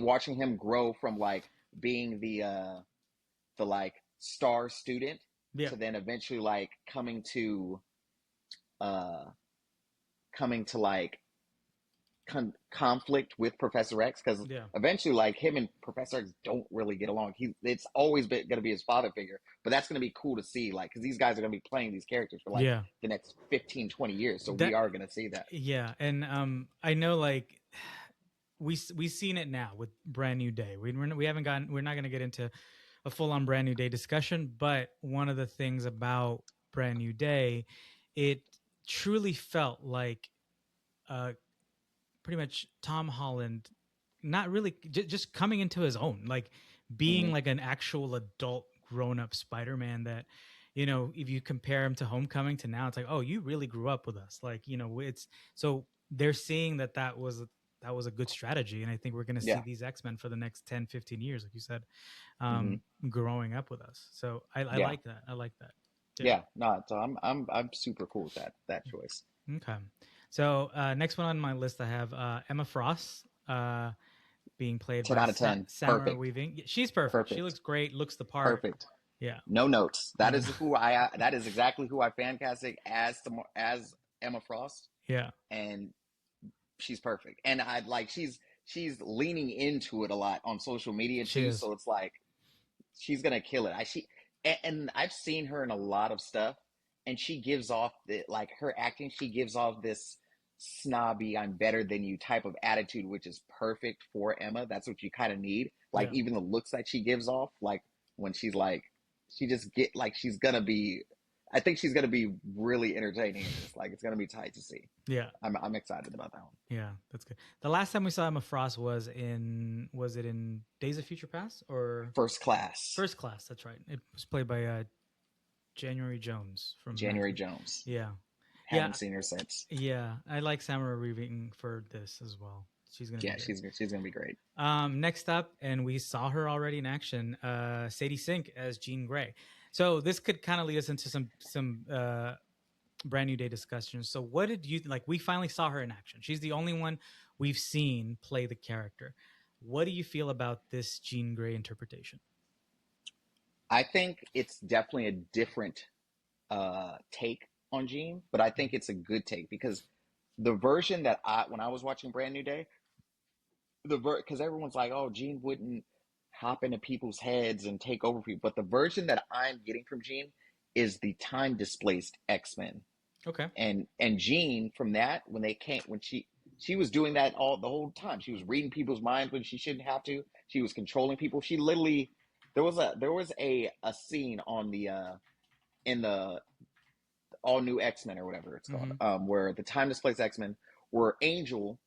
S2: watching him grow from like being the like star student to then eventually like coming to like conflict with Professor X, because eventually like him and Professor X don't really get along. It's always going to be his father figure, but that's going to be cool to see, like, because these guys are going to be playing these characters for like the next 15-20 years, so we are going to see that.
S1: And I know like we've seen it now with Brand New Day. We're not going to get into a full on Brand New Day discussion, but one of the things about Brand New Day, it truly felt like pretty much Tom Holland not really just coming into his own, like being like an actual adult grown up Spider-Man that, if you compare him to Homecoming to now, it's like, oh, you really grew up with us. Like, it's so they're seeing that was a good strategy. And I think we're going to see these X-Men for the next 10, 15 years, like you said, growing up with us. So I like that. I like that.
S2: Yeah. No, so I'm super cool with that choice.
S1: Okay. So next one on my list, I have Emma Frost, being played
S2: 10
S1: by
S2: out of 10.
S1: Samara
S2: Perfect.
S1: Weaving. She's perfect. She looks great. Looks the part.
S2: Perfect.
S1: Yeah.
S2: No notes. That is that is exactly who I fan casted as Emma Frost.
S1: Yeah.
S2: And she's perfect. And she's leaning into it a lot on social media too. So it's like she's gonna kill it. And I've seen her in a lot of stuff, and she gives off her acting. She gives off this snobby, I'm better than you type of attitude, which is perfect for Emma. That's what you kind of need. Even the looks that she gives off, when she's she just she's gonna be. I think she's gonna be really entertaining. It's gonna be tight to see.
S1: Yeah,
S2: I'm excited about that one.
S1: Yeah, that's good. The last time we saw Emma Frost was it in Days of Future Past or
S2: First Class?
S1: First Class. That's right. It was played by January Jones from
S2: January Jones.
S1: Yeah,
S2: haven't seen her since.
S1: Yeah, I like Samara Weaving for this as well. She's gonna
S2: she's gonna be great.
S1: Next up, and we saw her already in action, Sadie Sink as Jean Grey. So this could kind of lead us into some Brand New Day discussions. So what did you like? We finally saw her in action. She's the only one we've seen play the character. What do you feel about this Jean Grey interpretation?
S2: I think it's definitely a different take on Jean, but I think it's a good take because the version that when I was watching Brand New Day, because everyone's like, oh, Jean wouldn't hop into people's heads and take over people, but the version that I'm getting from Jean is the time displaced X-Men.
S1: Okay.
S2: And Jean from that, when she was doing that the whole time. She was reading people's minds when she shouldn't have to. She was controlling people. She literally there was a scene on in the all new X-Men or whatever it's called, where the time displaced X-Men, where Angel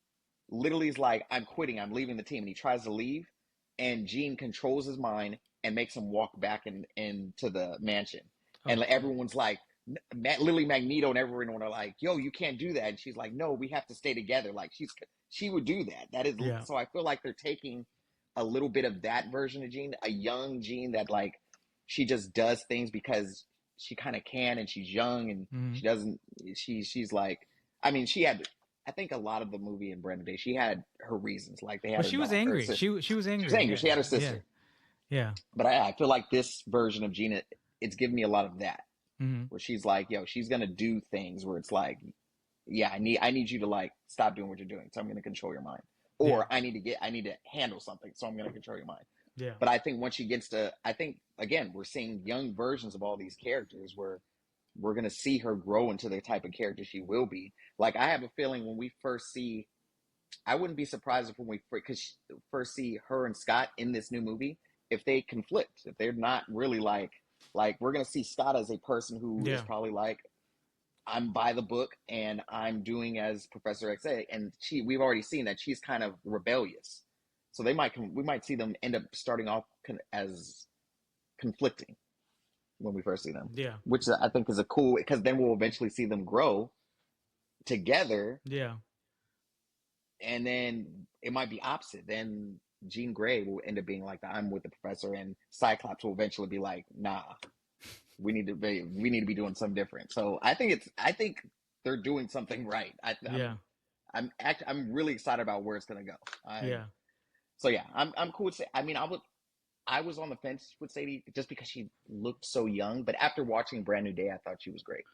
S2: literally is like, I'm quitting, I'm leaving the team, and he tries to leave, and Jean controls his mind and makes him walk back into the mansion. And everyone's like, literally Magneto and everyone are like, yo, you can't do that. And she's like, no, we have to stay together. She would do that. That is so I feel like they're taking a little bit of that version of Jean, a young Jean that she just does things because she kind of can, and she's young, and she doesn't. She's like, I mean, she had. I think a lot of the movie in Brand New Day, she had her reasons. They had.
S1: She was angry. She was angry.
S2: She was angry. She had her sister.
S1: Yeah.
S2: But I feel like this version of Jean, it's given me a lot of that, where she's like, yo, she's gonna do things where it's like, yeah, I need you to stop doing what you're doing, so I'm gonna control your mind, or I need to handle something, so I'm gonna control your mind.
S1: Yeah.
S2: But I think once she gets to, I think again, we're seeing young versions of all these characters where we're going to see her grow into the type of character she will be. I have a feeling when we first see, I wouldn't be surprised if when we first see her and Scott in this new movie, if they conflict, if they're not really we're going to see Scott as a person who is probably I'm by the book and I'm doing as Professor X, and we've already seen that she's kind of rebellious. So we might see them end up starting off as conflicting when we first see them.
S1: Yeah.
S2: Which I think is a cool, because then we'll eventually see them grow together.
S1: Yeah.
S2: And then it might be opposite. Then Jean Grey will end up being like, I'm with the professor, and Cyclops will eventually be like, nah, we need to be doing something different. So I think they're doing something right. I'm really excited about where it's going to go. So yeah, I'm cool with Sadie. I mean, I was on the fence with Sadie just because she looked so young, but after watching Brand New Day, I thought she was great.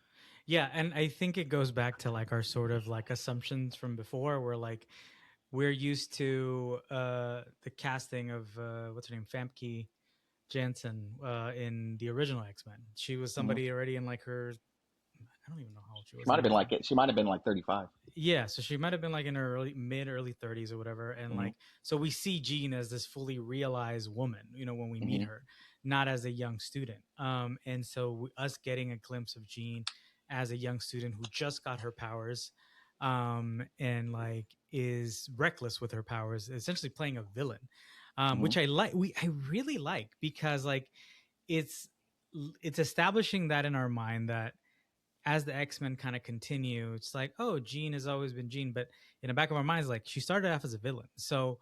S1: Yeah, and I think it goes back to our sort of assumptions from before, where we're used to the casting of what's her name, Famke Janssen in the original X-Men. She was somebody already in her, I don't even know how old she was.
S2: She might have been like 35.
S1: Yeah, so she might have been like in her early 30s or whatever. And like, so we see Jean as this fully realized woman, when we meet her, not as a young student. And so us getting a glimpse of Jean as a young student who just got her powers, and like is reckless with her powers, essentially playing a villain, which I really like, because like it's establishing that in our mind that as the X-Men kind of continue, it's like, oh, Jean has always been Jean, but in the back of our minds, like she started off as a villain. So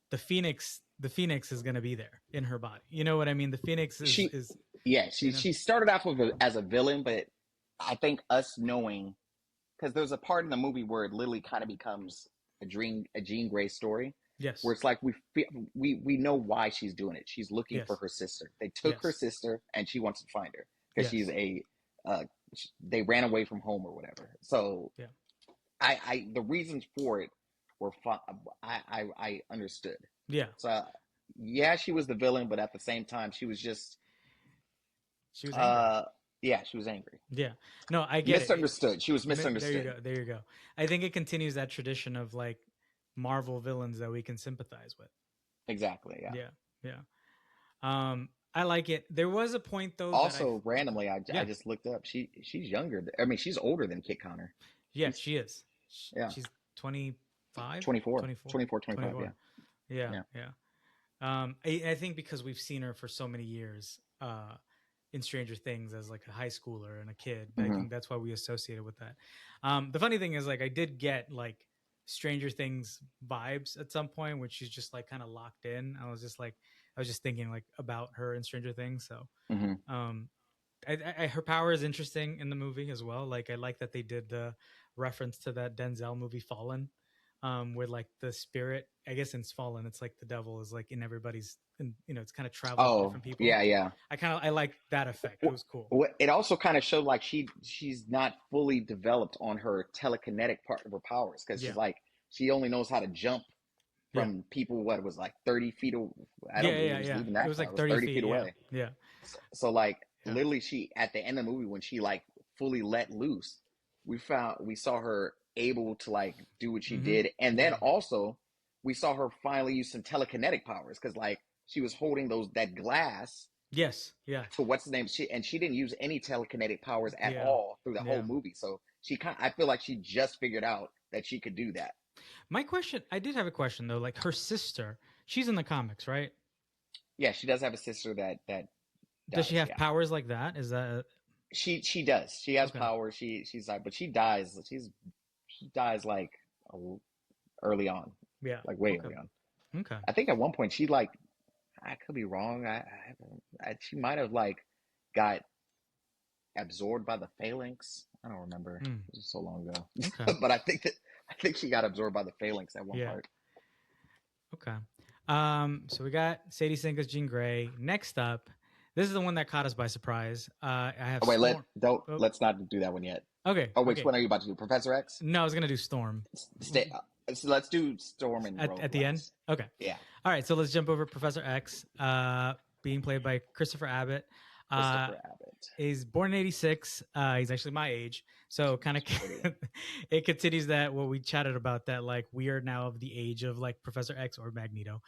S1: the Phoenix is going to be there in her body. You know what I mean? The Phoenix is
S2: she started off as a villain, but I think us knowing, because there's a part in the movie where it literally kind of becomes a Jean Grey story.
S1: Yes.
S2: Where it's like we know why she's doing it. She's looking for her sister. They took her sister, and she wants to find her because she's they ran away from home or whatever. So I the reasons for it were fun. I understood.
S1: Yeah.
S2: So she was the villain, but at the same time, she was
S1: angry.
S2: She was angry.
S1: Yeah. No, I get
S2: misunderstood. She was misunderstood.
S1: There you go. I think it continues that tradition of like Marvel villains that we can sympathize with.
S2: Exactly.
S1: Yeah. I like it. There was a point though.
S2: Also, randomly, I just looked up. She's younger. I mean, she's older than Kit Connor.
S1: Yeah, she is. She's 25, 24,
S2: 25.
S1: Yeah. I think because we've seen her for so many years in Stranger Things as like a high schooler and a kid, I think that's why we associated with that. The funny thing is, like, I did get like Stranger Things vibes at some point, which she's just like kind of locked in. I was just thinking like about her in Stranger Things. So, her power is interesting in the movie as well. Like, I like that they did the reference to that Denzel movie Fallen, where like the spirit, I guess in Fallen, it's like the devil is like in everybody's, it's kind of traveling with different people.
S2: Yeah.
S1: I like that effect. It was cool.
S2: It also kind of showed like she's not fully developed on her telekinetic part of her powers, because she's like, she only knows how to jump from people. What it was like 30 feet away. It
S1: was like 30 feet away. Yeah.
S2: So like literally, she at the end of the movie, when she like fully let loose, we saw her able to like do what she did, and then also we saw her finally use some telekinetic powers, because like she was holding that glass.
S1: Yes. Yeah.
S2: So what's the name? She didn't use any telekinetic powers at all through the whole movie. So I feel like she just figured out that she could do that.
S1: I did have a question though. Like her sister, she's in the comics, right?
S2: Yeah, she does have a sister that
S1: does she have powers like that? Is that
S2: she does? She has power. She's like, but she dies. She dies like early on.
S1: Yeah,
S2: like way early on.
S1: Okay.
S2: I think at one point she like, I could be wrong. She might have like got absorbed by the Phalanx. I don't remember. It was so long ago. Okay. But I think she got absorbed by the Phalanx at one part.
S1: Okay. So we got Sadie Sink as Jean Grey. Next up, this is the one that caught us by surprise. I have.
S2: Oh, wait, let's not do that one yet.
S1: Okay.
S2: Oh, which one are you about to do? Professor X?
S1: No, I was gonna do Storm.
S2: So let's do Storm and
S1: at the end. Okay.
S2: Yeah.
S1: All right. So let's jump over Professor X, being played by Christopher Abbott. He's born in 86. He's actually my age. So kind of it continues that what we chatted about, that like we are now of the age of like Professor X or Magneto.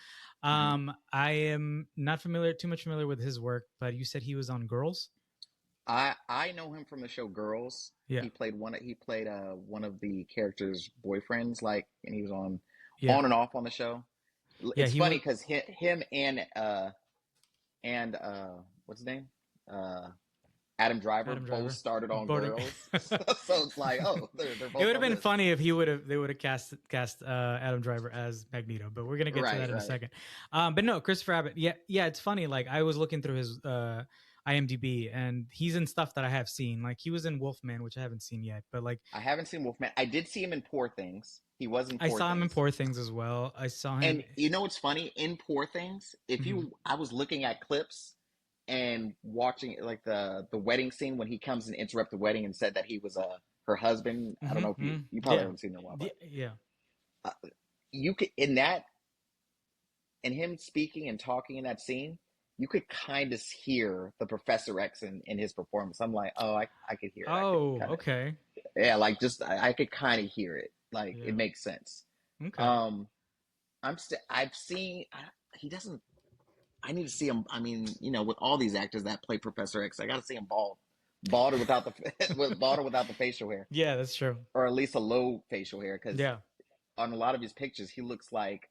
S1: I am not too much familiar with his work, but you said he was on Girls.
S2: I know him from the show Girls. Yeah. He played one of the characters' boyfriends, like, and he was on and off on the show. It's funny because him and what's his name? Adam Driver both started on Girls. So it's like, oh, they're both.
S1: It would have been funny if they would have cast Adam Driver as Magneto, but we're gonna get to that in a second. But no, Christopher Abbott. Yeah, it's funny. Like I was looking through his IMDb, and he's in stuff that I have seen. Like he was in Wolfman, which I haven't seen yet. But like
S2: I haven't seen Wolfman. I did see him in Poor Things. He was in Poor Things.
S1: I saw him in Poor Things as well. I saw him.
S2: And you know what's funny? In Poor Things, I was looking at clips and watching like the wedding scene when he comes and interrupt the wedding and said that he was her husband. I don't know if you probably haven't seen it in a while. But, you could in him speaking and talking in that scene, you could kind of hear the Professor X in his performance. I'm like, oh, I could hear it.
S1: Oh, okay.
S2: Yeah, like just I could kind of hear it. Like
S1: Yeah.
S2: it makes sense.
S1: Okay.
S2: I've seen he doesn't. I need to see him. I mean, with all these actors that play Professor X, I got to see him bald or without the facial hair,
S1: Yeah, that's true.
S2: or at least a low facial hair. Because
S1: Yeah.
S2: on a lot of his pictures, he looks like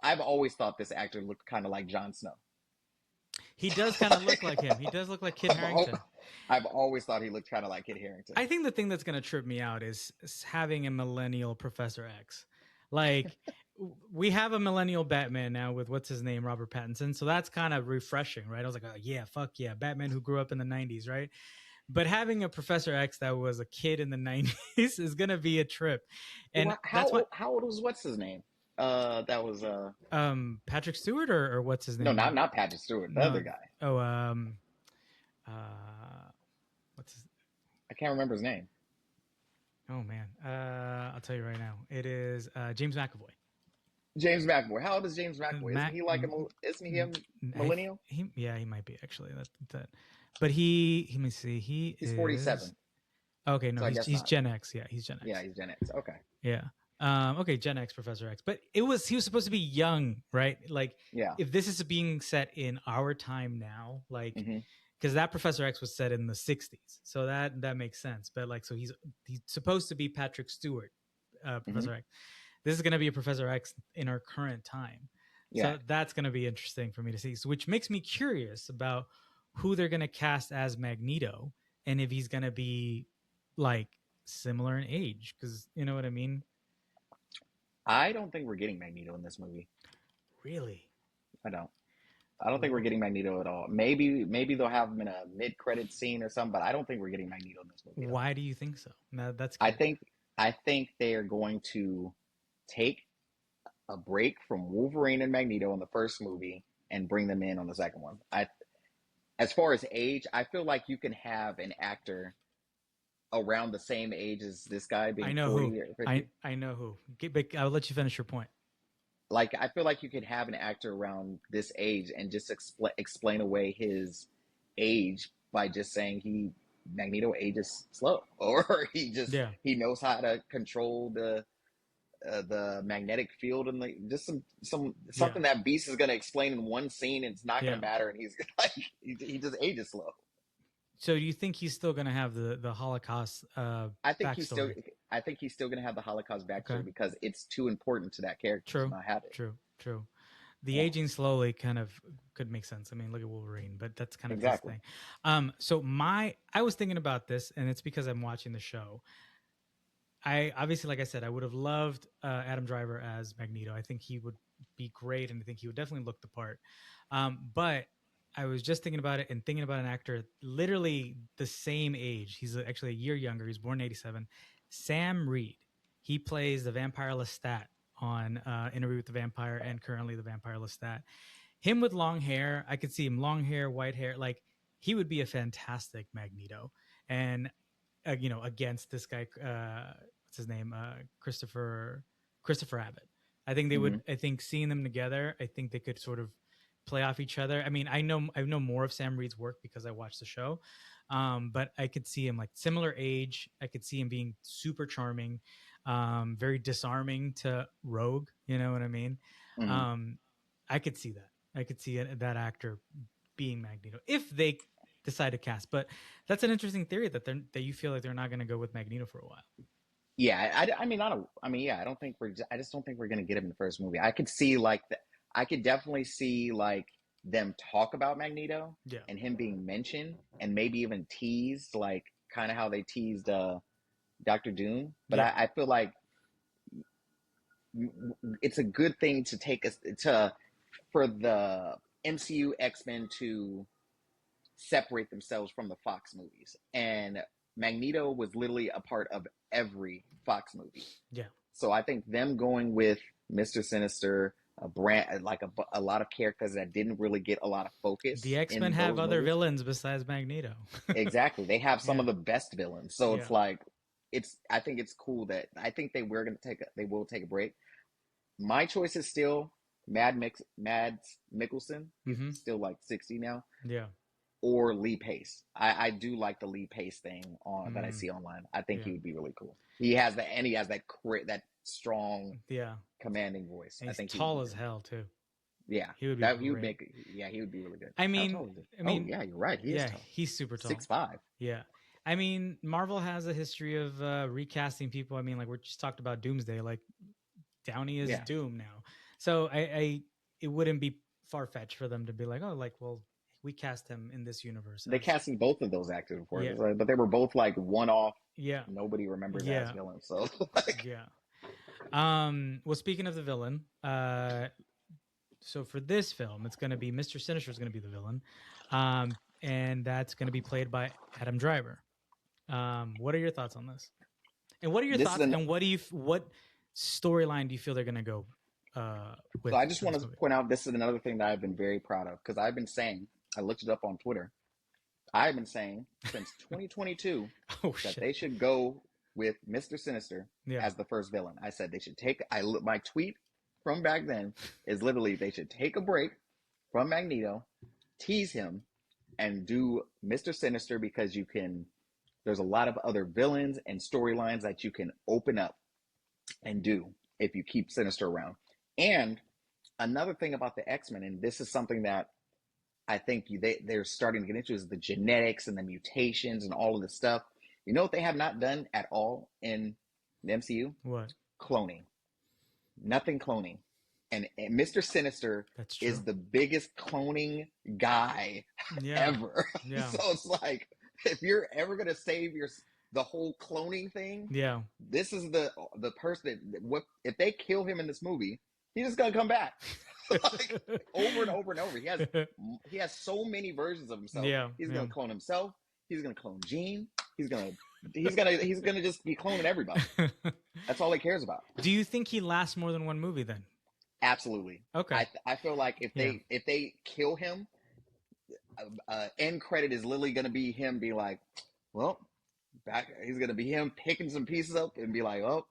S2: I've always thought this actor looked kind of like Jon Snow.
S1: He does kind of look like him. He does look like Kit Harington.
S2: I've always thought he looked kind of like Kit Harington.
S1: I think the thing that's going to trip me out is having a millennial Professor X. Like, we have a millennial Batman now with what's his name, Robert Pattinson. So that's kind of refreshing, right? I was like, oh, yeah, fuck yeah, Batman who grew up in the 90s, right? But having a Professor X that was a kid in the 90s is going to be a trip. And
S2: how old was what's his name? That was
S1: Patrick Stewart or what's his name?
S2: No, not Patrick Stewart, the other guy.
S1: Oh, what's his?
S2: I can't remember his name.
S1: Oh man, I'll tell you right now. It is James McAvoy.
S2: James McAvoy. How old is James McAvoy? Isn't he a millennial?
S1: He might be actually. That. But let me see. He's
S2: 47.
S1: Okay, no,
S2: so
S1: he's Gen X. Yeah, he's Gen X.
S2: Yeah, he's Gen X. Okay.
S1: Yeah. Okay, Gen X, Professor X. But he was supposed to be young, right? Like,
S2: yeah.
S1: If this is being set in our time now, like, because that Professor X was set in the 60s, so that makes sense. But like, so he's supposed to be Patrick Stewart, Professor X. This is going to be a Professor X in our current time. Yeah. So that's going to be interesting for me to see. So, which makes me curious about who they're going to cast as Magneto, and if he's going to be like similar in age, because you know what I mean.
S2: I don't think we're getting Magneto in this movie.
S1: Really?
S2: I don't think we're getting Magneto at all. Maybe they'll have him in a mid-credit scene or something, but I don't think we're getting Magneto in this movie.
S1: Why do you think so? No, that's.
S2: I think they are going to take a break from Wolverine and Magneto in the first movie and bring them in on the second one. As far as age, I feel like you can have an actor around the same age as this guy being 40 or 50.
S1: I know who. But I'll let you finish your point.
S2: Like, I feel like you could have an actor around this age and just explain away his age by just saying Magneto ages slow, or he knows how to control the magnetic field, and just something that Beast is going to explain in one scene, and it's not going to matter, and he's like he just ages slow.
S1: So do you think he's still going to have the Holocaust
S2: I think he's still going to have the Holocaust backstory because it's too important to that character to not have it.
S1: True. The aging slowly kind of could make sense. I mean, look at Wolverine, but that's kind of his thing. So I was thinking about this, and it's because I'm watching the show. I obviously, like I said, I would have loved Adam Driver as Magneto. I think he would be great, and I think he would definitely look the part. But I was just thinking about it and thinking about an actor literally the same age. He's actually a year younger. He's born in 87. Sam Reed. He plays the vampire Lestat on Interview with the Vampire and currently the vampire Lestat. Him with long hair. I could see him long hair, white hair. Like, he would be a fantastic Magneto. And, against this guy, what's his name? Christopher Abbott. I think they would, I think seeing them together, I think they could sort of play off each other. I mean, I know more of Sam Reed's work because I watched the show, but I could see him like similar age. I could see him being super charming, very disarming to Rogue. You know what I mean? I could see that. I could see that actor being Magneto if they decide to cast. But that's an interesting theory that you feel like they're not going to go with Magneto for a while.
S2: Yeah, I don't think I just don't think we're going to get him in the first movie. I could see I could definitely see like them talk about Magneto and him being mentioned and maybe even teased, like kind of how they teased Dr. Doom. But I feel like it's a good thing to for the MCU X-Men to separate themselves from the Fox movies. And Magneto was literally a part of every Fox movie. Yeah. So I think them going with Mr. Sinister, a lot of characters that didn't really get a lot of focus.
S1: The X-Men have other villains besides Magneto.
S2: Exactly. They have some of the best villains. So it's like, I think it's cool that I think they will take a break. My choice is still Mads Mikkelsen. He's
S1: Mm-hmm.
S2: still like 60 now.
S1: Yeah.
S2: Or Lee Pace. I do like the Lee Pace thing that I
S1: Mm.
S2: see online. I think
S1: Yeah.
S2: he would be really cool. He has that strong,
S1: Yeah.
S2: commanding voice.
S1: And
S2: I
S1: he's
S2: think
S1: tall as hell too.
S2: Yeah,
S1: He would be
S2: that he would
S1: great.
S2: make. Yeah, he would be really good.
S1: I
S2: How
S1: mean,
S2: tall is he? Yeah, you're right. He is
S1: yeah,
S2: tall.
S1: he's super tall.
S2: 6'5".
S1: Yeah. I mean, Marvel has a history of recasting people. I mean, like we just talked about Doomsday. Like Downey is
S2: Yeah.
S1: Doom now. So it wouldn't be far fetched for them to be like, oh, like, well, we cast him in this universe.
S2: They
S1: as-
S2: casted both of those actors before,
S1: Yeah.
S2: but they were both like one-off.
S1: Yeah.
S2: Nobody remembers
S1: Yeah.
S2: as villains. So like,
S1: Yeah. Well, speaking of the villain, so for this film, it's going to be Mr. Sinister is going to be the villain, and that's going to be played by Adam Driver. What are your thoughts on this? And what are your
S2: This
S1: thoughts?
S2: is
S1: And what storyline do you feel they're going to go with?
S2: so I just
S1: for
S2: want
S1: this
S2: to
S1: movie?
S2: point out this is another thing that I've been very proud of because I've been saying, I looked it up on Twitter. I've been saying since 2022
S1: Oh
S2: that
S1: shit!
S2: they should go with Mr. Sinister
S1: Yeah.
S2: as the first villain. I said they should take. My tweet from back then is literally they should take a break from Magneto, tease him, and do Mr. Sinister because you can. There's a lot of other villains and storylines that you can open up and do if you keep Sinister around. And another thing about the X-Men, and this is something that I think they're starting to get into, is the genetics and the mutations and all of this stuff. You know what they have not done at all in the MCU?
S1: What?
S2: Cloning. Nothing cloning. And Mr. Sinister
S1: That's true.
S2: is the biggest cloning guy
S1: Yeah.
S2: ever.
S1: Yeah.
S2: So it's like, if you're ever going to save the whole cloning thing,
S1: Yeah.
S2: this is the person that, if they kill him in this movie, he's just going to come back. Like, over and over and over. He has so many versions of himself.
S1: Yeah,
S2: He's
S1: yeah.
S2: gonna clone himself. He's gonna clone Jean. He's gonna just be cloning everybody. That's all he cares about.
S1: Do you think he lasts more than one movie then?
S2: Absolutely.
S1: Okay.
S2: I feel like if they kill him, end credit is literally gonna be him be like, well, back. He's gonna be him picking some pieces up and be like, oh,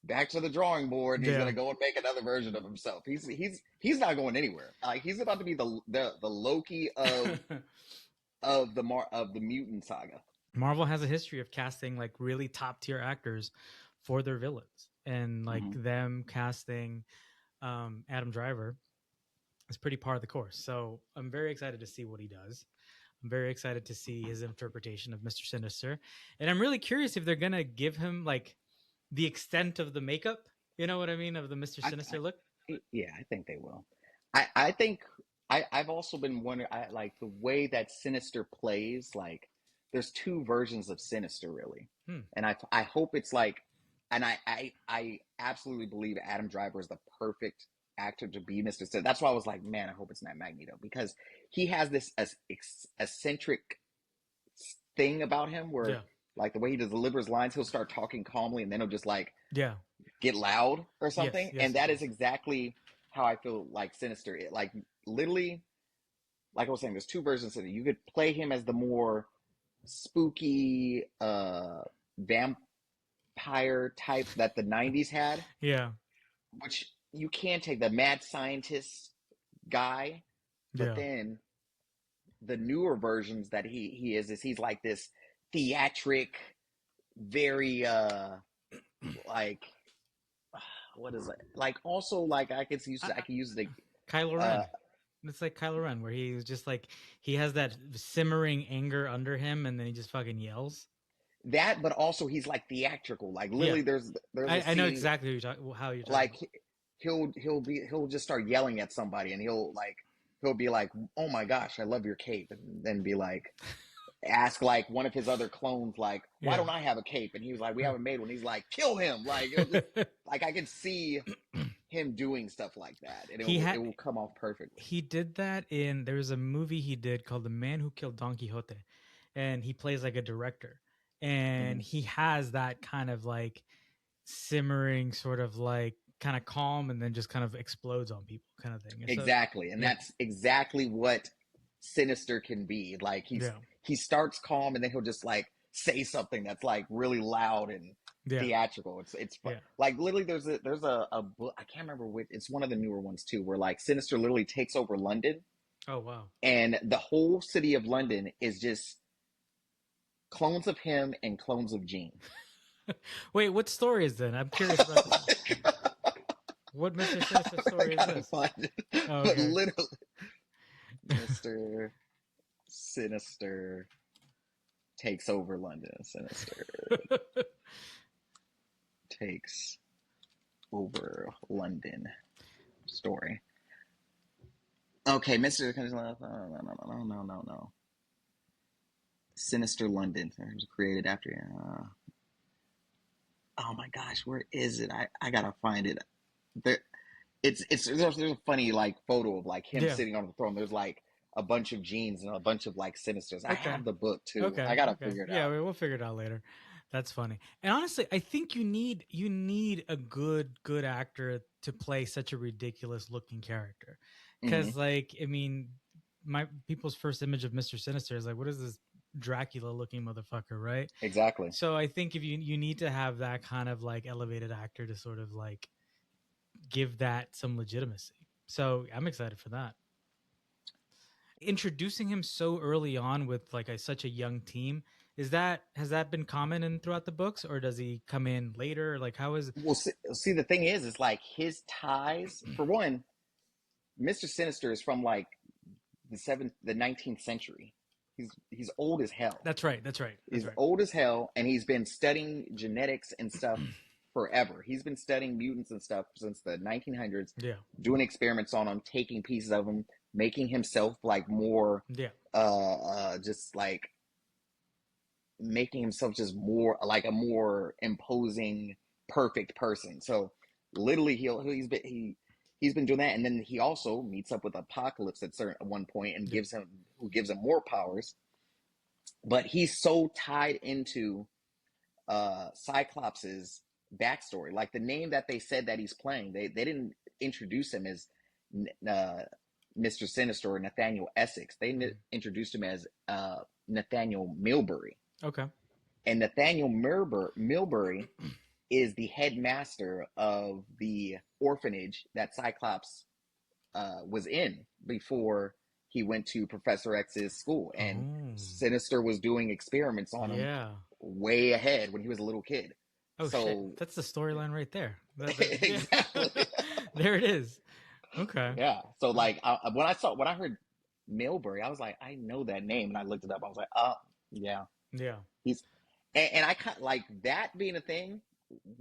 S2: back to the drawing board. And he's gonna go and make another version of himself. He's not going anywhere. Like he's about to be the Loki of the mutant saga.
S1: Marvel has a history of casting like really top tier actors for their villains, and like them casting Adam Driver is pretty par of the course. So I'm very excited to see what he does. I'm very excited to see his interpretation of Mr. Sinister, and I'm really curious if they're gonna give him like the extent of the makeup. You know what I mean, of the Mr. Sinister look.
S2: Yeah, I think they will. I think I've also been wondering. I like the way that Sinister plays. Like, there's two versions of Sinister, really, and I hope it's like, and I absolutely believe Adam Driver is the perfect actor to be Mr. Sinister. That's why I was like, man, I hope it's not Magneto, because he has this eccentric thing about him where, like, the way he delivers lines, he'll start talking calmly and then he'll just like get loud or something. And that is exactly how I feel like Sinister. Like, literally, like I was saying, there's two versions of it. You could play him as the more spooky vampire type that the 90s had.
S1: Yeah.
S2: Which you can take the mad scientist guy, but then the newer versions that he is he's like this theatric, very like, what is it? Like, also, like, I can use the
S1: Kylo Ren. It's like Kylo Ren, where he's just like, he has that simmering anger under him, and then he just fucking yells.
S2: That, but also he's like theatrical. Like, literally, there's.
S1: I know exactly how you're talking.
S2: Like, he'll just start yelling at somebody, and he'll be like, "Oh my gosh, I love your cape," and then be like, ask like one of his other clones, like, "Why don't I have a cape?" And he was like, "We haven't made one." He's like, "Kill him!" Like, like I could see him doing stuff like that, and it will come off perfectly.
S1: He did that there was a movie he did called The Man Who Killed Don Quixote, and he plays like a director, and he has that kind of like simmering, sort of like kind of calm, and then just kind of explodes on people kind of thing.
S2: Exactly. And that's exactly what Sinister can be. Like, he starts calm, and then he'll just like say something that's like really loud and theatrical. It's fun.
S1: Yeah.
S2: Like literally, there's a book, I can't remember which. It's one of the newer ones too, where like Sinister literally takes over London,
S1: Oh wow.
S2: and the whole city of London is just clones of him and clones of Jean.
S1: Wait, what story is that? I'm curious about this. What Mr. Sinister story is this?
S2: Find it.
S1: Oh,
S2: But
S1: okay.
S2: literally, Mr. Sinister takes over London. Sinister takes over London story. Okay, Mr. No. Sinister London. It was created after. Oh my gosh, where is it? I gotta find it. There, there's a funny like photo of like him sitting on the throne. There's like a bunch of Jeans and a bunch of like Sinisters. I have the book too.
S1: Okay.
S2: I gotta figure it out.
S1: Yeah, we'll figure it out later. That's funny. And honestly, I think you need a good actor to play such a ridiculous looking character. Because like, I mean, my people's first image of Mr. Sinister is like, what is this Dracula looking motherfucker, right?
S2: Exactly.
S1: So I think if you need to have that kind of like elevated actor to sort of like give that some legitimacy. So I'm excited for that. Introducing him so early on with like such a young team, has that been common throughout the books, or does he come in later? Like, how is?
S2: Well, see, the thing is like his ties. For one, Mr. Sinister is from like the 19th century. He's old as hell.
S1: That's right.
S2: He's old as hell, and he's been studying genetics and stuff forever. He's been studying mutants and stuff since the 1900s.
S1: Yeah.
S2: Doing experiments on them, taking pieces of them, making himself like more.
S1: Yeah.
S2: Just like making himself just more like a more imposing, perfect person. So literally, he's been doing that, and then he also meets up with Apocalypse at one point and gives him more powers. But he's so tied into Cyclops's backstory. Like the name that they said that he's playing, they didn't introduce him as Mr. Sinister or Nathaniel Essex. They introduced him as Nathaniel Milbury.
S1: Okay.
S2: And Nathaniel Milbury is the headmaster of the orphanage that Cyclops was in before he went to Professor X's school. And Sinister was doing experiments on him way ahead when he was a little kid.
S1: Oh,
S2: so
S1: shit. That's the storyline right there.
S2: Exactly.
S1: There it is. Okay.
S2: Yeah. So like when I heard Milbury, I was like, I know that name, and I looked it up. I was like, oh yeah.
S1: Yeah.
S2: And I kind of like that being a thing.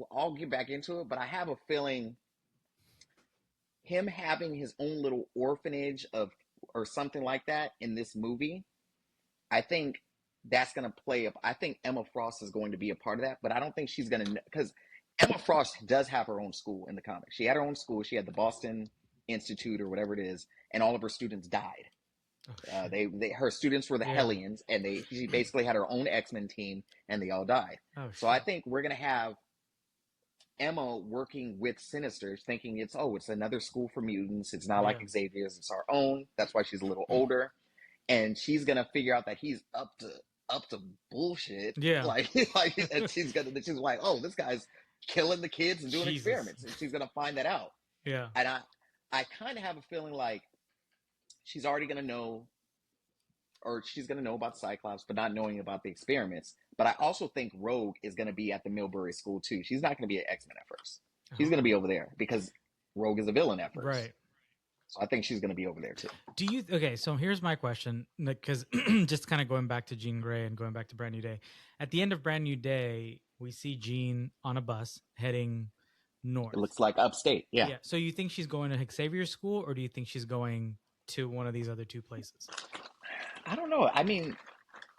S2: I'll get back into it, but I have a feeling him having his own little orphanage or something like that in this movie, I think that's going to play up. I think Emma Frost is going to be a part of that, but I don't think she's going to, because Emma Frost does have her own school in the comics. She had her own school. She had the Boston Institute or whatever it is, and all of her students died. Her students were the Hellions, and she basically had her own X-Men team, and they all died. So I think we're going to have Emma working with Sinister, thinking it's another school for mutants. It's not like Xavier's; it's our own. That's why she's a little older, and she's gonna figure out that he's up to bullshit.
S1: Yeah,
S2: and she's like, oh, this guy's killing the kids and doing experiments, and she's gonna find that out.
S1: Yeah,
S2: and I kind of have a feeling like she's already gonna know. Or she's going to know about Cyclops, but not knowing about the experiments. But I also think Rogue is going to be at the Milbury school, too. She's not going to be at X-Men at first. She's going to be over there because Rogue is a villain at first.
S1: Right.
S2: So I think she's going to be over there, too.
S1: Okay, so here's my question, because just kind of going back to Jean Grey and going back to Brand New Day. At the end of Brand New Day, we see Jean on a bus heading north.
S2: It looks like upstate, yeah.
S1: So you think she's going to Xavier's school, or do you think she's going to one of these other two places?
S2: I don't know. I mean,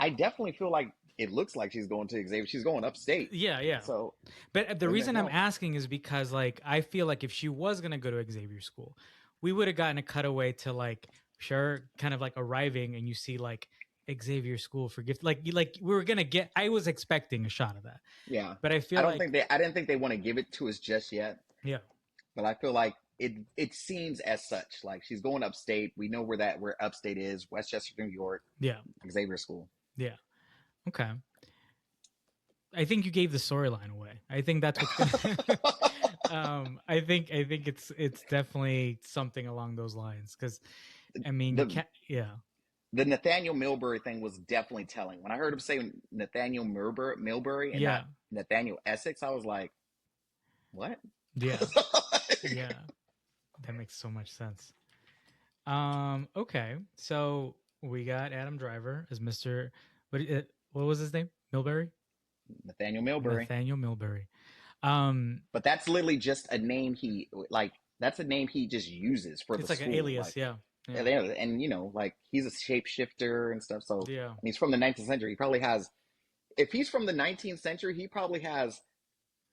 S2: I definitely feel like it looks like she's going to Xavier. She's going upstate.
S1: Yeah.
S2: So,
S1: but the reason I'm asking is because, like, I feel like if she was going to go to Xavier's school, we would have gotten a cutaway to, like, kind of like arriving, and you see, like, Xavier's school for gift. Like we were going to get, I was expecting a shot of that.
S2: Yeah.
S1: But I
S2: didn't think they want to give it to us just yet.
S1: Yeah.
S2: But I feel like it seems as such. Like she's going upstate. We know where upstate is, Westchester, New York.
S1: Yeah.
S2: Xavier School.
S1: Yeah. Okay. I think you gave the storyline away. I think that's what's gonna I think it's definitely something along those lines, because I mean you
S2: The
S1: can't, yeah.
S2: the Nathaniel Milbury thing was definitely telling. When I heard him say Nathaniel Milbury and not
S1: Yeah.
S2: Nathaniel Essex, I was like, what?
S1: Yeah. Yeah. That makes so much sense. Okay. So we got Adam Driver as Mr. What was his name? Milbury?
S2: Nathaniel Milbury.
S1: Nathaniel Milbury.
S2: But that's literally just a name that's a name he just uses for
S1: It's
S2: the
S1: like
S2: school.
S1: an alias,
S2: Like,
S1: yeah.
S2: and you know, like he's a shapeshifter and stuff. So
S1: Yeah.
S2: and he's from the 19th century. He probably has, if he's from the 19th century, he probably has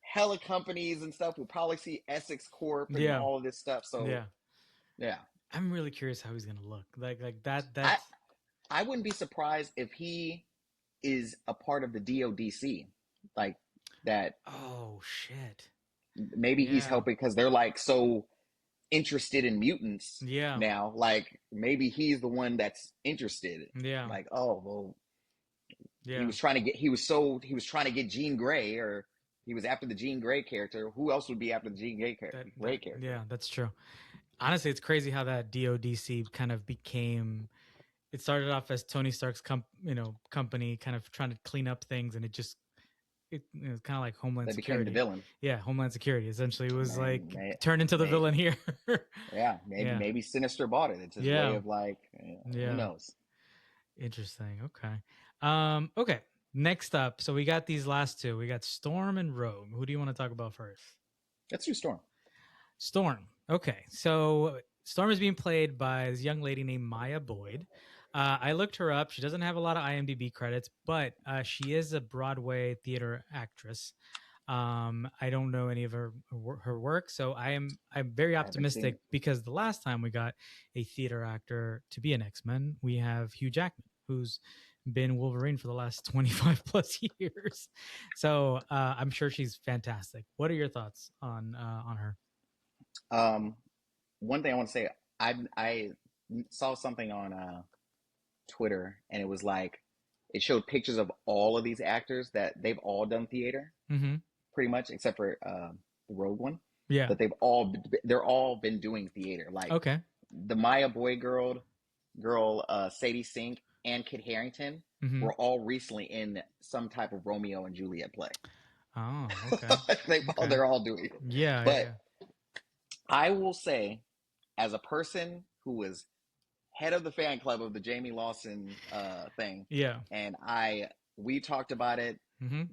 S2: hella companies and stuff. We'll probably see Essex Corp and all of this stuff. So yeah.
S1: I'm really curious how he's gonna look. Like that.
S2: I wouldn't be surprised if he is a part of the DODC, like that.
S1: Oh shit.
S2: Maybe he's helping because they're like so interested in mutants now. Like maybe he's the one that's interested.
S1: Yeah.
S2: Like, oh well,
S1: yeah.
S2: he was trying to get Jean Grey, or he was after the Jean Grey character. Who else would be after the Jean Grey character?
S1: Yeah, that's true. Honestly, it's crazy how that DODC kind of became. It started off as Tony Stark's company, kind of trying to clean up things, and it was kind of like Homeland Security.
S2: Became the villain.
S1: Yeah, Homeland Security. Essentially, it was turned into the villain here.
S2: Maybe Sinister bought it. It's his way of like, who knows?
S1: Interesting. Okay. Okay. Next up, so we got these last two. We got Storm and Rogue. Who do you want to talk about first?
S2: Let's do Storm.
S1: Storm. Okay. So Storm is being played by this young lady named Maya Boyd. I looked her up. She doesn't have a lot of IMDb credits, but she is a Broadway theater actress. I don't know any of her work, so I'm very optimistic because the last time we got a theater actor to be an X-Men, we have Hugh Jackman, who's been Wolverine for the last 25 plus years. So I'm sure she's fantastic. What are your thoughts on her?
S2: One thing I want to say, I saw something on Twitter, and it was like, it showed pictures of all of these actors that they've all done theater, pretty much, except for the Rogue one.
S1: Yeah,
S2: that they're all been doing theater. Like,
S1: okay,
S2: the Maya Boyd girl, Sadie Sink, and Kit Harington were all recently in some type of Romeo and Juliet play.
S1: Oh, okay.
S2: They're all doing it.
S1: Yeah,
S2: but I will say, as a person who was head of the fan club of the Jamie Lawson thing, and we talked about it.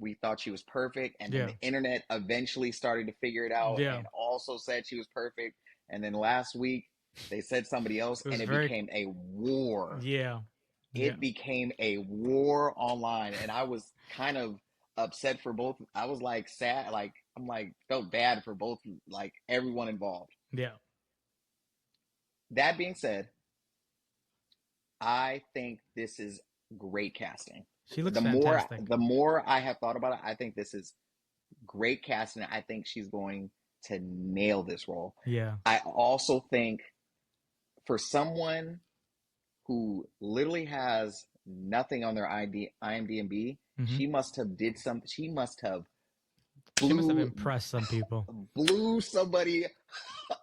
S2: We thought she was perfect, and then the internet eventually started to figure it out, and also said she was perfect. And then last week they said somebody else, and it became a war. It became a war online, and I was kind of upset for both. I was like sad, like I'm like felt bad for both, like everyone involved. That being said, I think this is great casting.
S1: She looks fantastic.
S2: The more I have thought about it, I think this is great casting. I think she's going to nail this role. I also think for someone who literally has nothing on their IMDb, she must have did something. She must have
S1: impressed some people.
S2: Blew somebody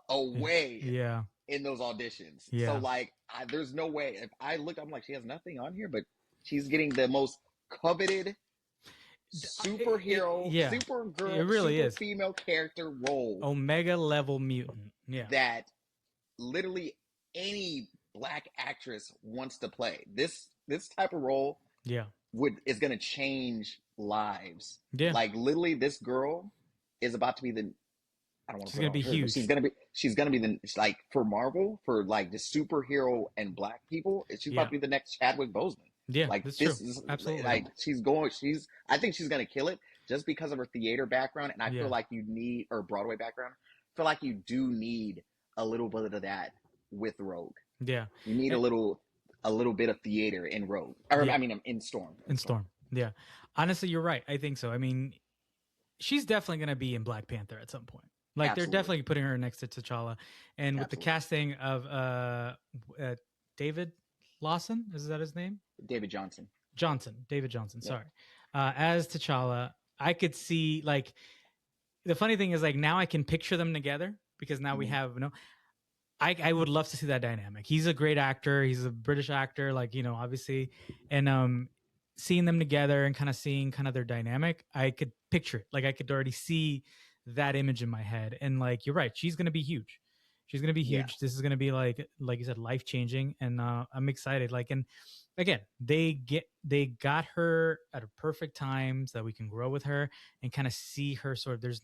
S2: away. In those auditions. So like, there's no way. If I look, I'm like, she has nothing on here, but she's getting the most coveted superhero, supergirl,
S1: it really
S2: super
S1: is
S2: female character role.
S1: Omega level mutant.
S2: That literally any black actress wants to play. This type of role is going to change lives. Like literally, this girl is about to be the. I don't want to.
S1: She's gonna be huge.
S2: She's gonna be the, like, for Marvel, for like the superhero and black people. She's about to be the next Chadwick Boseman. Like
S1: that's
S2: this
S1: true.
S2: is
S1: Absolutely.
S2: like I think she's gonna kill it just because of her theater background, and I feel like you need, or Broadway background. I feel like you do need a little bit of that with Rogue. You need a little bit of theater in Rogue, or I mean, in Storm.
S1: In Storm. Honestly, you're right. I think so. I mean, she's definitely gonna be in Black Panther at some point. Like, they're definitely putting her next to T'Challa. And with the casting of David Lawson, is that his name?
S2: David Johnson.
S1: David Johnson, sorry. As T'Challa, I could see like the funny thing is like now I can picture them together because now we have I would love to see that dynamic. He's a great actor. He's a British actor, like, you know, obviously. And seeing them together and kind of seeing kind of their dynamic, I could picture it. Like I could already see that image in my head. And like you're right, she's gonna be huge. She's gonna be huge.
S2: Yeah.
S1: This is gonna be like you said, life changing. And I'm excited. Like, and again, they got her at a perfect time so that we can grow with her and kind of see her sort of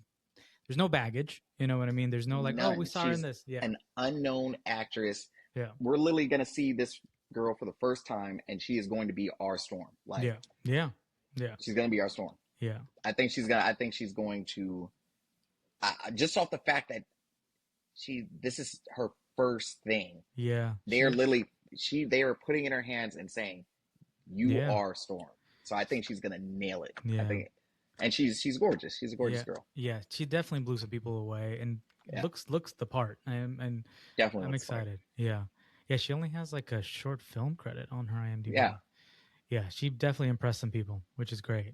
S1: there's no baggage, you know what I mean? There's no like,
S2: None.
S1: oh, we saw her in this. Yeah.
S2: An unknown actress.
S1: Yeah.
S2: We're literally going to see this girl for the first time, and she is going to be our Storm. Like,
S1: yeah.
S2: She's going to be our Storm.
S1: Yeah.
S2: I think she's going to, just off the fact that this is her first thing.
S1: Yeah.
S2: They are literally, they are putting in her hands and saying, you are Storm. So I think she's going to nail it.
S1: Yeah.
S2: I think. And she's gorgeous. She's a gorgeous girl.
S1: Yeah, she definitely blew some people away and looks the part. And
S2: definitely,
S1: I'm excited. Yeah, she only has like a short film credit on her IMDb. Yeah, she definitely impressed some people, which is great.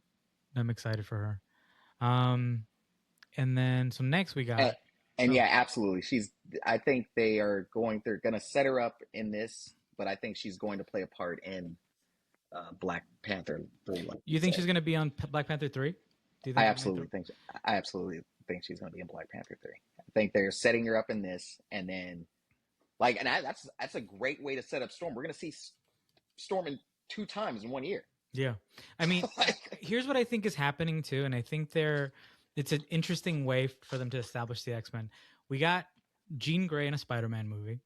S1: I'm excited for her. And then so next we got
S2: yeah, absolutely. I think they're going to set her up in this, but I think she's going to play a part in Black Panther 3.
S1: You think she's going to be on Black Panther 3?
S2: I absolutely think she's going to be in Black Panther 3. I think they're setting her up in this, and then that's a great way to set up Storm. We're going to see Storm in 2 times in 1 year.
S1: Yeah, I mean, here's what I think is happening too, and I think it's an interesting way for them to establish the X-Men. We got Jean Grey in a Spider-Man movie.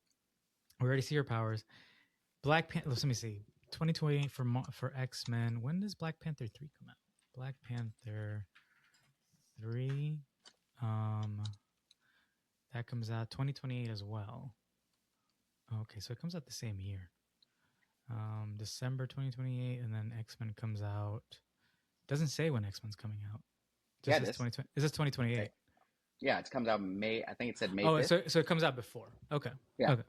S1: We already see her powers. Black Panther. Let me see. 2028 for X-Men. When does Black Panther 3 come out? Black Panther 3, that comes out 2028 as well. Okay, so it comes out the same year, December 2028, and then X-Men comes out. Doesn't say when X-Men's coming out.
S2: Is
S1: this 2028?
S2: Yeah, it comes out May. I think it said May.
S1: Oh,
S2: 5th.
S1: so it comes out before. Okay.
S2: Yeah.
S1: Okay.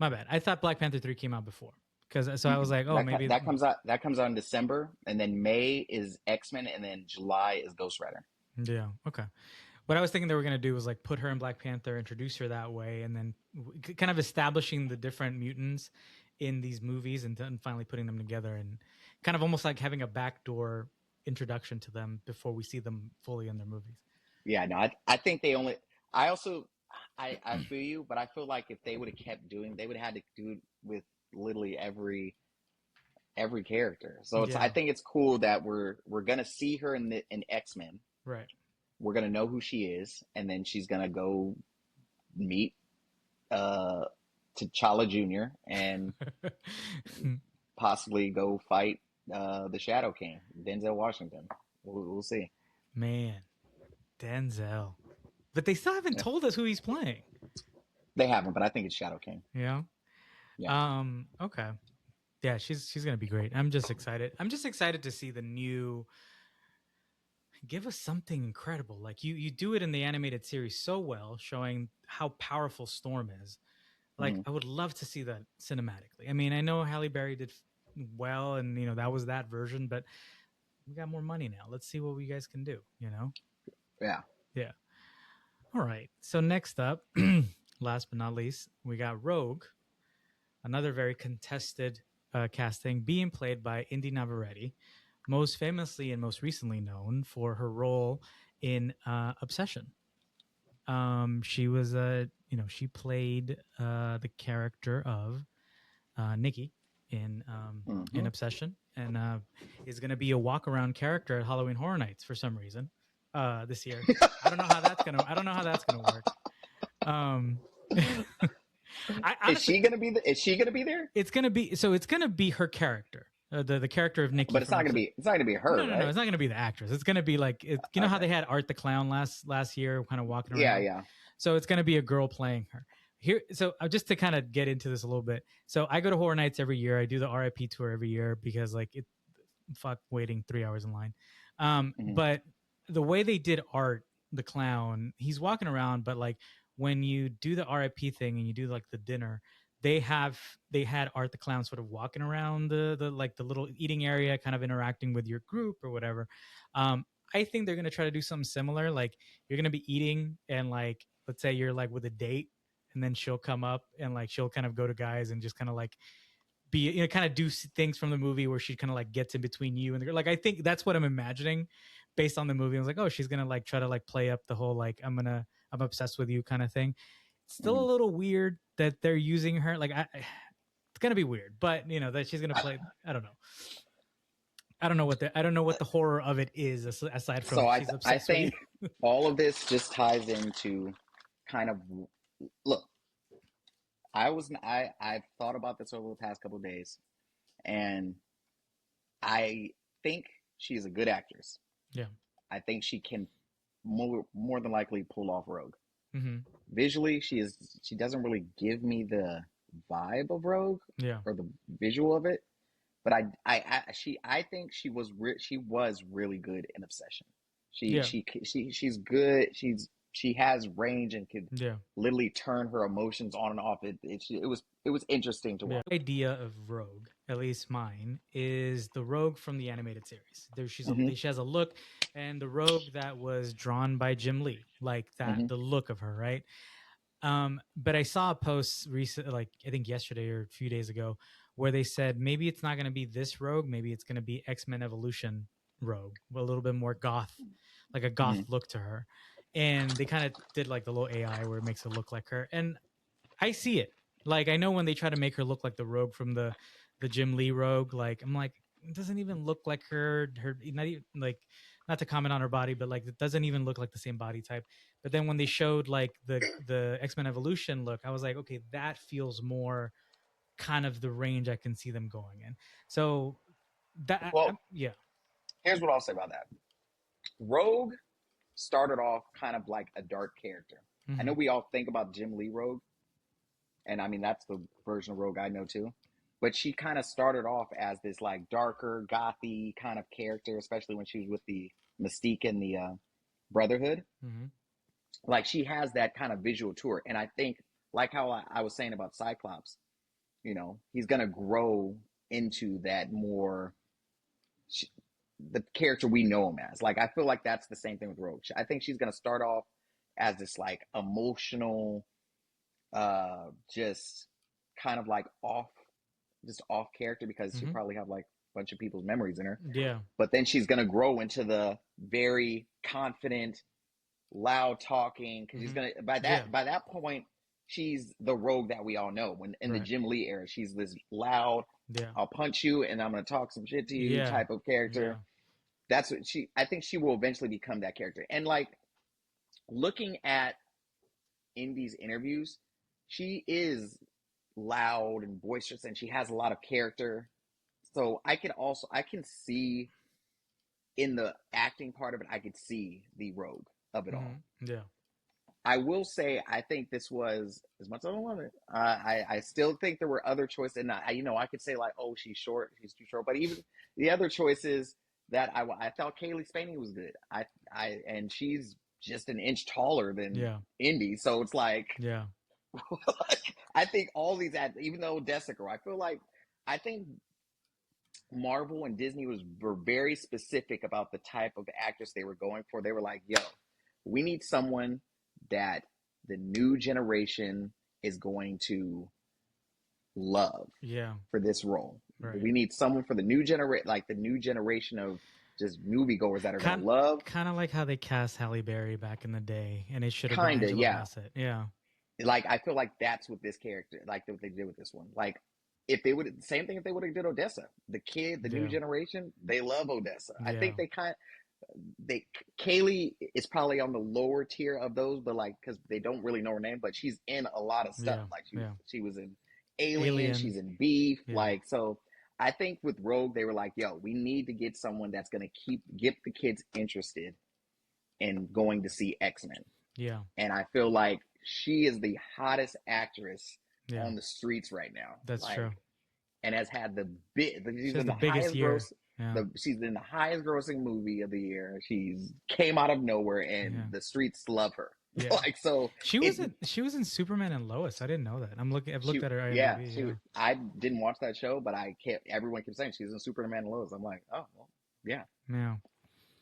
S1: My bad. I thought Black Panther 3 came out before. So I was like, maybe
S2: that comes out in December, and then May is X-Men, and then July is Ghost Rider.
S1: Yeah. Okay. What I was thinking they were going to do was like put her in Black Panther, introduce her that way, and then kind of establishing the different mutants in these movies, and then finally putting them together, and kind of almost like having a backdoor introduction to them before we see them fully in their movies.
S2: Yeah. No, I think they only. I feel you, but I feel like if they would have kept doing, they would have had to do it with literally every character. So I think it's cool that we're gonna see her in X-Men.
S1: Right.
S2: We're gonna know who she is, and then she's gonna go meet T'Challa Jr. and possibly go fight the Shadow King, Denzel Washington. We'll see.
S1: Man, Denzel. But they still haven't told us who he's playing.
S2: They haven't, but I think it's Shadow King.
S1: Yeah.
S2: Yeah.
S1: Okay. Yeah, she's gonna be great. I'm just excited. I'm just excited to see the new. Give us something incredible. Like you do it in the animated series so well, showing how powerful Storm is. Like I would love to see that cinematically. I mean, I know Halle Berry did well, and you know that was that version, but we got more money now. Let's see what you guys can do. You know?
S2: Yeah.
S1: Yeah. All right. So next up, last but not least, we got Rogue, another very contested casting, being played by Inde Navarrette, most famously and most recently known for her role in Obsession. She was she played the character of Nikki in Obsession, and is going to be a walk around character at Halloween Horror Nights for some reason this year. I don't know how that's gonna work.
S2: Honestly, is she gonna be there?
S1: It's gonna be her character. The character of Nikki,
S2: but it's not gonna be her.
S1: No, it's not gonna be the actress. It's gonna be like you know how they had Art the Clown last year, kind of walking around.
S2: Yeah.
S1: So it's gonna be a girl playing her here. So just to kind of get into this a little bit. So I go to Horror Nights every year. I do the RIP tour every year because fuck waiting 3 hours in line. But the way they did Art the Clown, he's walking around, but like when you do the RIP thing and you do like the dinner, they had Art the Clown sort of walking around the little eating area, kind of interacting with your group or whatever. I I think they're gonna try to do something similar. Like you're gonna be eating, and like let's say you're like with a date, and then she'll come up and like she'll kind of go to guys and just kind of like be, you know, kind of do things from the movie where she kind of like gets in between you and the girl. Like I think that's what I'm imagining based on the movie. I was like, oh, she's gonna like try to like play up the whole like I'm obsessed with you kind of thing. It's still a little weird that they're using her. Like it's gonna be weird, but you know that she's gonna play. I don't know. I don't know what the horror of it is aside from
S2: So
S1: she's
S2: I
S1: obsessed with
S2: think
S1: you.
S2: all of this just ties into kind of look. I've thought about this over the past couple of days, and I think she's a good actress.
S1: Yeah.
S2: I think she can more than likely pull off Rogue.
S1: Mm-hmm.
S2: Visually, she doesn't really give me the vibe of Rogue,
S1: Yeah.
S2: or the visual of it. But I think she was really good in Obsession. She's good. She has range and could literally turn her emotions on and off. It was interesting to watch.
S1: The idea of Rogue, at least mine, is the Rogue from the animated series. She has a look, and the Rogue that was drawn by Jim Lee, like that, the look of her, right? But I saw a post recently, like I think yesterday or a few days ago, where they said maybe it's not going to be this Rogue, maybe it's going to be X-Men Evolution Rogue, a little bit more goth, like a goth look to her. And they kind of did like the little AI where it makes it look like her, and I see it. Like I know when they try to make her look like the Rogue from the Jim Lee Rogue, like I'm like, it doesn't even look like her. Not even like, not to comment on her body, but like it doesn't even look like the same body type. But then when they showed like the X-Men Evolution look, I was like, okay, that feels more kind of the range I can see them going in. So that
S2: here's what I'll say about that. Rogue started off kind of like a dark character. I know we all think about Jim Lee Rogue, and I mean that's the version of Rogue I know too. But she kind of started off as this like darker, gothy kind of character, especially when she was with the Mystique and the Brotherhood. Like she has that kind of visual to her, and I think like how I was saying about Cyclops, you know, he's gonna grow into that more. The character we know him as. Like I feel like that's the same thing with Rogue. I think she's gonna start off as this like emotional, just kind of like off character because she probably have like a bunch of people's memories in her.
S1: Yeah.
S2: But then she's gonna grow into the very confident, loud talking, because she's gonna by that point she's the Rogue that we all know. When in the Jim Lee era, she's this loud, I'll punch you and I'm gonna talk some shit to you type of character. That's what I think she will eventually become that character. And like looking at Inde's interviews, she is loud and boisterous and she has a lot of character. So I can see in the acting part of it, I could see the Rogue of it all.
S1: Yeah.
S2: I will say, I think this was, as much as I don't love it, I still think there were other choices. And I could say like, oh, she's short, she's too short. But even the other choices that I thought Kaylee Spaney was good. And she's just an inch taller than Inde. So it's like, I think all these, even though Odessa Girl, I think Marvel and Disney were very specific about the type of actress they were going for. They were like, yo, we need someone that the new generation is going to love for this role. Right. We need someone for the new generation of just moviegoers that are going to love.
S1: Kind of like how they cast Halle Berry back in the day, and it should have been Angela Bassett. Yeah.
S2: Like, I feel like that's what this character, like what they did with this one. Like, if they would, same thing if they would have did Odessa. The new generation, they love Odessa. I think Kaylee is probably on the lower tier of those, but like, because they don't really know her name, but she's in a lot of stuff. Like she was in Alien, she's in Beef. Like, so I think with Rogue, they were like, yo, we need to get someone that's going to get the kids interested in going to see X-Men.
S1: Yeah.
S2: And I feel like she is the hottest actress on the streets right now.
S1: That's true.
S2: And has had she's in
S1: the biggest year.
S2: She's in the highest grossing movie of the year. She's came out of nowhere and the streets love her. Yeah. Like, so
S1: she was in Superman and Lois. I didn't know that. I've looked at her.
S2: I didn't watch that show, but everyone keeps saying she's in Superman and Lois. I'm like, oh, well, yeah.
S1: Yeah.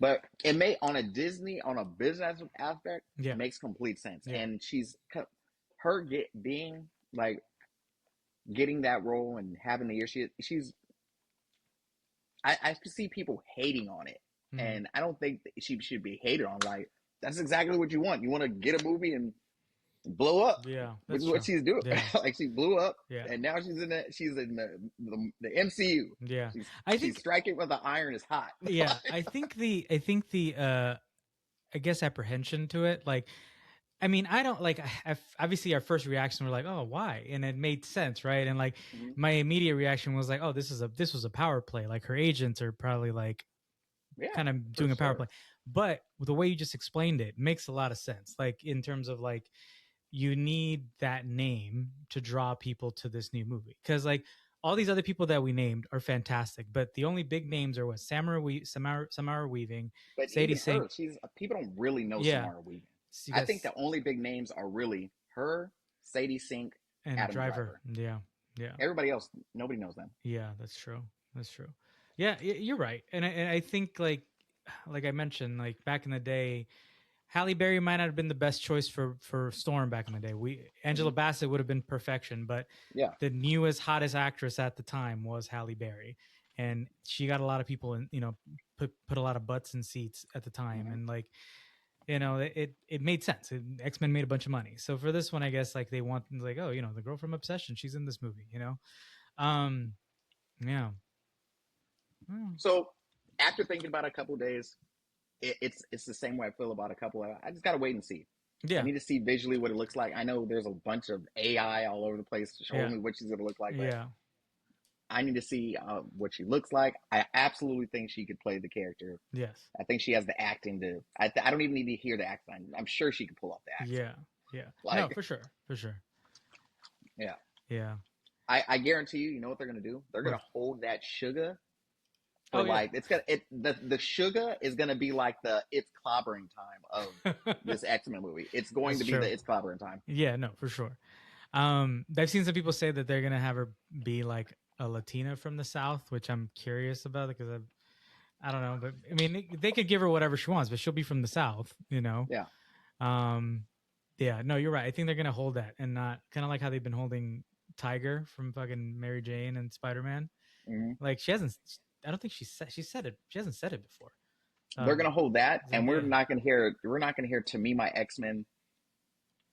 S2: But it may on a business aspect,
S1: Yeah.
S2: it makes complete sense.
S1: Yeah.
S2: And being like getting that role and having the year she's I could see people hating on it, and I don't think she should be hated on. Like that's exactly what you want. You want to get a movie and blow up.
S1: Yeah,
S2: which is what she's doing.
S1: Yeah.
S2: Like she blew up,
S1: Yeah.
S2: and now she's in the MCU.
S1: Yeah,
S2: She's striking when the iron is hot.
S1: Yeah, I think the I guess apprehension to it, like, I mean, I don't like. Obviously, our first reaction were like, "Oh, why?" And it made sense, right? And like, my immediate reaction was like, "Oh, this was a power play. Like, her agents are probably like, kind of doing a power play." But the way you just explained it makes a lot of sense. Like, in terms of like, you need that name to draw people to this new movie, because like all these other people that we named are fantastic, but the only big names are what Samara Weaving,
S2: But
S1: Sadie
S2: even her,
S1: Sink.
S2: people don't really know Samara Weaving. I think the only big names are really her, Sadie Sink,
S1: and
S2: Adam
S1: Driver.
S2: Driver.
S1: Yeah.
S2: Everybody else, nobody knows them.
S1: Yeah, that's true. Yeah, you're right. And I think like I mentioned, like back in the day, Halle Berry might not have been the best choice for Storm back in the day. Angela Bassett would have been perfection, but the newest, hottest actress at the time was Halle Berry, and she got a lot of people in, put a lot of butts in seats at the time, and like, it made sense. X-Men made a bunch of money, so for this one, I guess like they want like, oh, the girl from Obsession, she's in this movie, yeah.
S2: So after thinking about it a couple of days, it's the same way I feel about a couple of. I just gotta wait and see.
S1: Yeah,
S2: I need to see visually what it looks like. I know there's a bunch of AI all over the place showing me what she's gonna look like. But I need to see what she looks like. I absolutely think she could play the character.
S1: Yes, I
S2: think she has the acting to. I don't even need to hear the accent. I'm sure she can pull off the accent.
S1: Yeah.
S2: Like,
S1: no, for sure. Yeah.
S2: I guarantee you. You know what they're gonna do? They're gonna hold that sugar. It's gonna the sugar is gonna be like the it's clobbering time of this X-Men movie. It's going to be the it's clobbering time.
S1: Yeah, no, for sure. I've seen some people say that they're gonna have her be like a Latina from the South, which I'm curious about because I don't know, but I mean they could give her whatever she wants, but she'll be from the South, Yeah. Yeah. No, you're right. I think they're gonna hold that and not kind of like how they've been holding Tiger from fucking Mary Jane and Spider-Man. Like she hasn't. I don't think she said it. She hasn't said it before.
S2: They're gonna hold that, and we're not gonna hear. We're not gonna hear "To Me, My X-Men"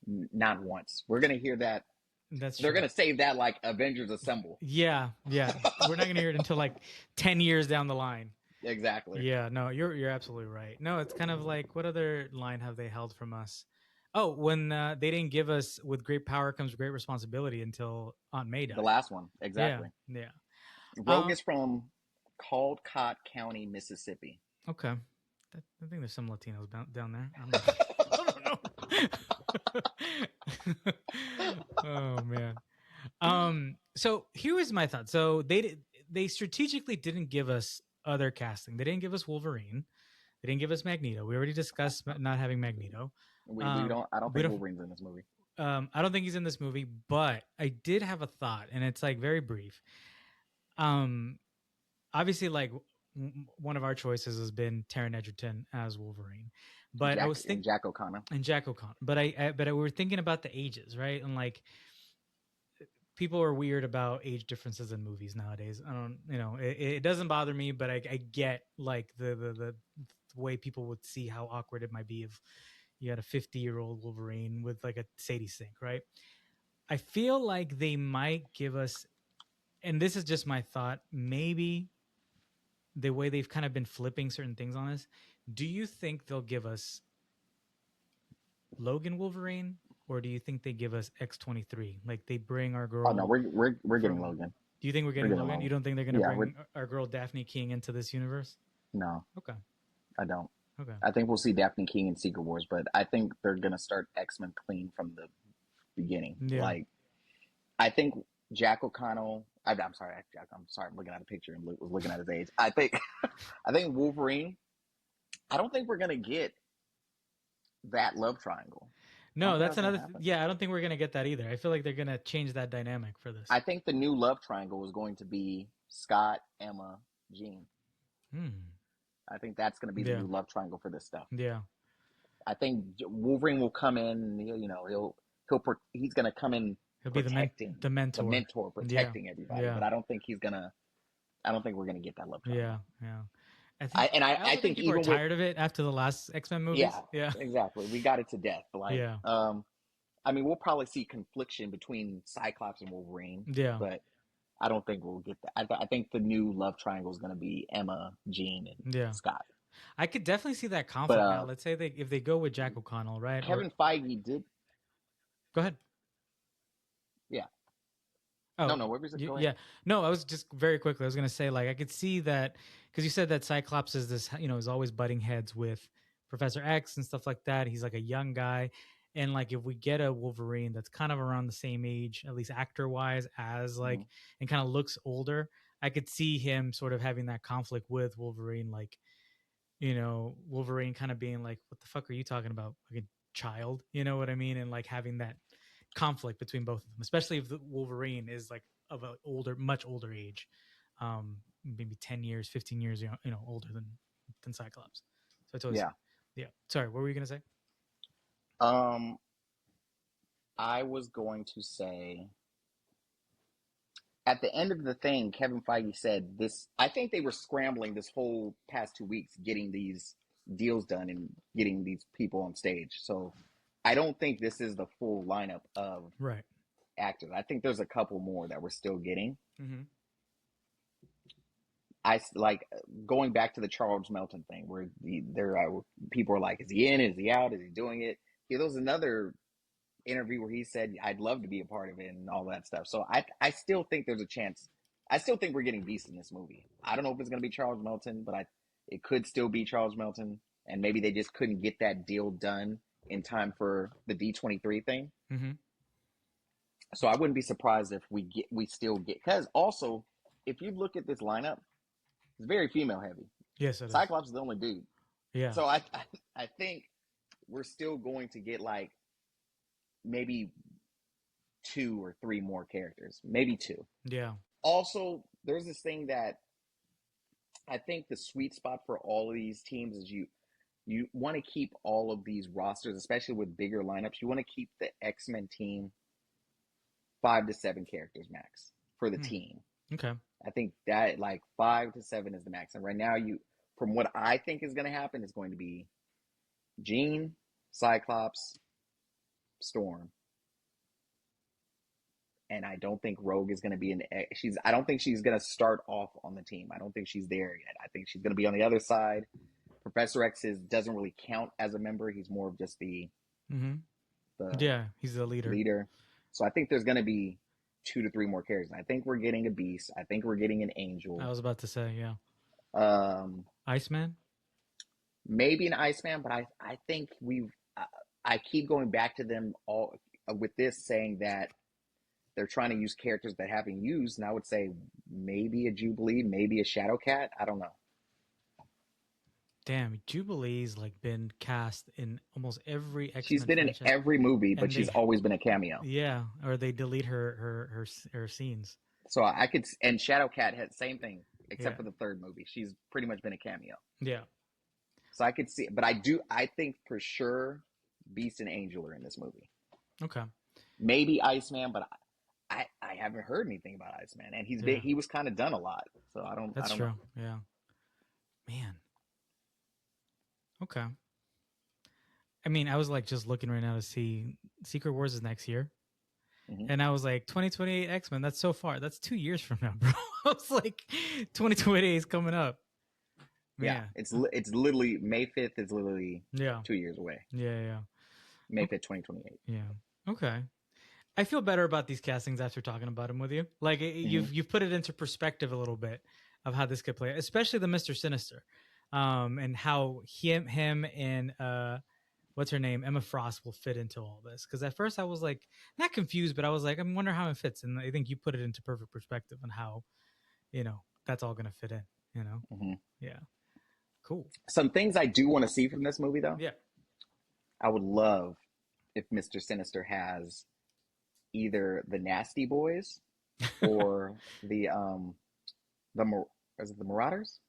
S2: not once. We're gonna hear that. They're gonna save that like Avengers Assemble.
S1: Yeah. We're not gonna hear it until like 10 years down the line.
S2: Exactly.
S1: Yeah. No, you're absolutely right. No, it's kind of like what other line have they held from us? Oh, when they didn't give us "With great power comes great responsibility" until Aunt May died.
S2: The last one, exactly.
S1: Yeah.
S2: Rogue is from Caldecott County, Mississippi.
S1: Okay. I think there's some Latinos down there. I don't know. Oh man. So here was my thought. So they strategically didn't give us other casting. They didn't give us Wolverine. They didn't give us Magneto. We already discussed not having Magneto.
S2: I don't think Wolverine's in this movie.
S1: I don't think he's in this movie, but I did have a thought, and it's like very brief. Obviously, like one of our choices has been Taron Egerton as Wolverine, but I was thinking
S2: Jack O'Connor.
S1: But we were thinking about the ages, right? And like people are weird about age differences in movies nowadays. I don't, it doesn't bother me, but I get like the way people would see how awkward it might be if you had a 50-year-old Wolverine with like a Sadie Sink, right? I feel like they might give us, and this is just my thought, maybe the way they've kind of been flipping certain things on us. Do you think they'll give us Logan Wolverine, or do you think they give us X-23? Like they bring our girl.
S2: Oh no, we're getting Logan.
S1: Do you think we're getting Logan? You don't think they're going to bring our girl Daphne King into this universe?
S2: No.
S1: Okay.
S2: I don't.
S1: Okay.
S2: I think we'll see Daphne King in Secret Wars, but I think they're going to start X-Men clean from the beginning. Yeah. Like, I think Jack O'Connell. I'm sorry, Jack. I'm sorry. I'm looking at a picture and was looking at his age. I think Wolverine. I don't think we're going to get that love triangle.
S1: No, that's another. Yeah, I don't think we're going to get that either. I feel like they're going to change that dynamic for this.
S2: I think the new love triangle is going to be Scott, Emma, Jean. I think that's going to be the
S1: Yeah.
S2: new love triangle for this stuff.
S1: Yeah.
S2: I think Wolverine will come in. And he's going to come in
S1: He'll be
S2: protecting
S1: the mentor.
S2: the mentor, protecting everybody.
S1: Yeah.
S2: But I don't think he's gonna. I don't think we're gonna get that love triangle.
S1: Yeah.
S2: I
S1: also
S2: think
S1: people are
S2: even with
S1: tired of it after the last X-Men movies. Yeah.
S2: exactly. We got it to death. Like,
S1: Yeah.
S2: I mean, we'll probably see confliction between Cyclops and Wolverine.
S1: Yeah.
S2: But I don't think we'll get that. I think the new love triangle is going to be Emma, Jean, and Scott.
S1: I could definitely see that conflict
S2: But,
S1: now. Let's say if they go with Jack O'Connell, right?
S2: Kevin Feige did.
S1: Go ahead.
S2: Yeah.
S1: Oh,
S2: no. What was it?
S1: Yeah. No, I was just very quickly. I was going to say, like, I could see that because you said that Cyclops is this, is always butting heads with Professor X and stuff like that. He's like a young guy. And like, if we get a Wolverine that's kind of around the same age, at least actor wise, as like, and kind of looks older, I could see him sort of having that conflict with Wolverine. Like, Wolverine kind of being like, what the fuck are you talking about? Like a child, you know what I mean? And like having that conflict between both of them, especially if the Wolverine is like of a much older age, maybe 10 years, 15 years, older than Cyclops. So I totally yeah. Sorry, what were you going to say?
S2: I was going to say at the end of the thing, Kevin Feige said this. I think they were scrambling this whole past 2 weeks getting these deals done and getting these people on stage. So I don't think this is the full lineup of actors. I think there's a couple more that we're still getting.
S1: Mm-hmm.
S2: I like going back to the Charles Melton thing where people are like, is he in? Is he out? Is he doing it? There was another interview where he said, I'd love to be a part of it and all that stuff. So I still think there's a chance. I still think we're getting Beast in this movie. I don't know if it's going to be Charles Melton, but it could still be Charles Melton. And maybe they just couldn't get that deal done in time for the D23 thing.
S1: Mm-hmm.
S2: So I wouldn't be surprised if we still get, because also if you look at this lineup, it's very female heavy.
S1: Yes, it
S2: Cyclops is the only dude.
S1: Yeah.
S2: So I think we're still going to get like maybe 2 or 3 more characters, maybe 2.
S1: Yeah.
S2: Also, there's this thing that I think the sweet spot for all of these teams is you want to keep all of these rosters, especially with bigger lineups. You want to keep the X-Men team 5 to 7 characters max for the team.
S1: Okay.
S2: I think that like 5 to 7 is the max. And right now, from what I think is going to happen, is going to be Jean, Cyclops, Storm. And I don't think Rogue is going to be I don't think she's going to start off on the team. I don't think she's there yet. I think she's going to be on the other side. Professor X doesn't really count as a member. He's more of just he's the leader. So I think there's going to be 2 to 3 more characters. I think we're getting a Beast. I think we're getting an Angel.
S1: I was about to say, yeah. Iceman?
S2: Maybe an Iceman, but I think I keep going back to them all with this, saying that they're trying to use characters that haven't used, and I would say maybe a Jubilee, maybe a Shadowcat. I don't know.
S1: Damn, Jubilee's like been cast in almost every X-Men
S2: She's been
S1: franchise.
S2: in every movie, but she's always been a cameo.
S1: Yeah, or they delete her scenes.
S2: So I could, and Shadowcat had the same thing, except for the 3rd movie. She's pretty much been a cameo.
S1: Yeah.
S2: So I could see, but I think for sure Beast and Angel are in this movie.
S1: Okay.
S2: Maybe Iceman, but I haven't heard anything about Iceman, and he was kind of done a lot. So I don't.
S1: That's
S2: I don't
S1: true.
S2: know.
S1: Yeah. Man. Okay. I mean, I was like just looking right now to see Secret Wars is next year. Mm-hmm. And I was like, 2028 X-Men, that's so far. That's 2 years from now, bro. I was like, 2028 is coming up.
S2: Man. Yeah, it's literally May 5th is literally 2 years away.
S1: Yeah.
S2: May 5th, 2028.
S1: Yeah. Okay. I feel better about these castings after talking about them with you. Like you've put it into perspective a little bit of how this could play, especially the Mr. Sinister. And how him and what's her name, Emma Frost, will fit into all this. Because at first I was like not confused, but I was like, I wonder how it fits. And I think you put it into perfect perspective on how, that's all going to fit in.
S2: Mm-hmm.
S1: Yeah, cool.
S2: Some things I do want to see from this movie, though.
S1: Yeah, I
S2: would love if Mr. Sinister has either the Nasty Boys or the Marauders.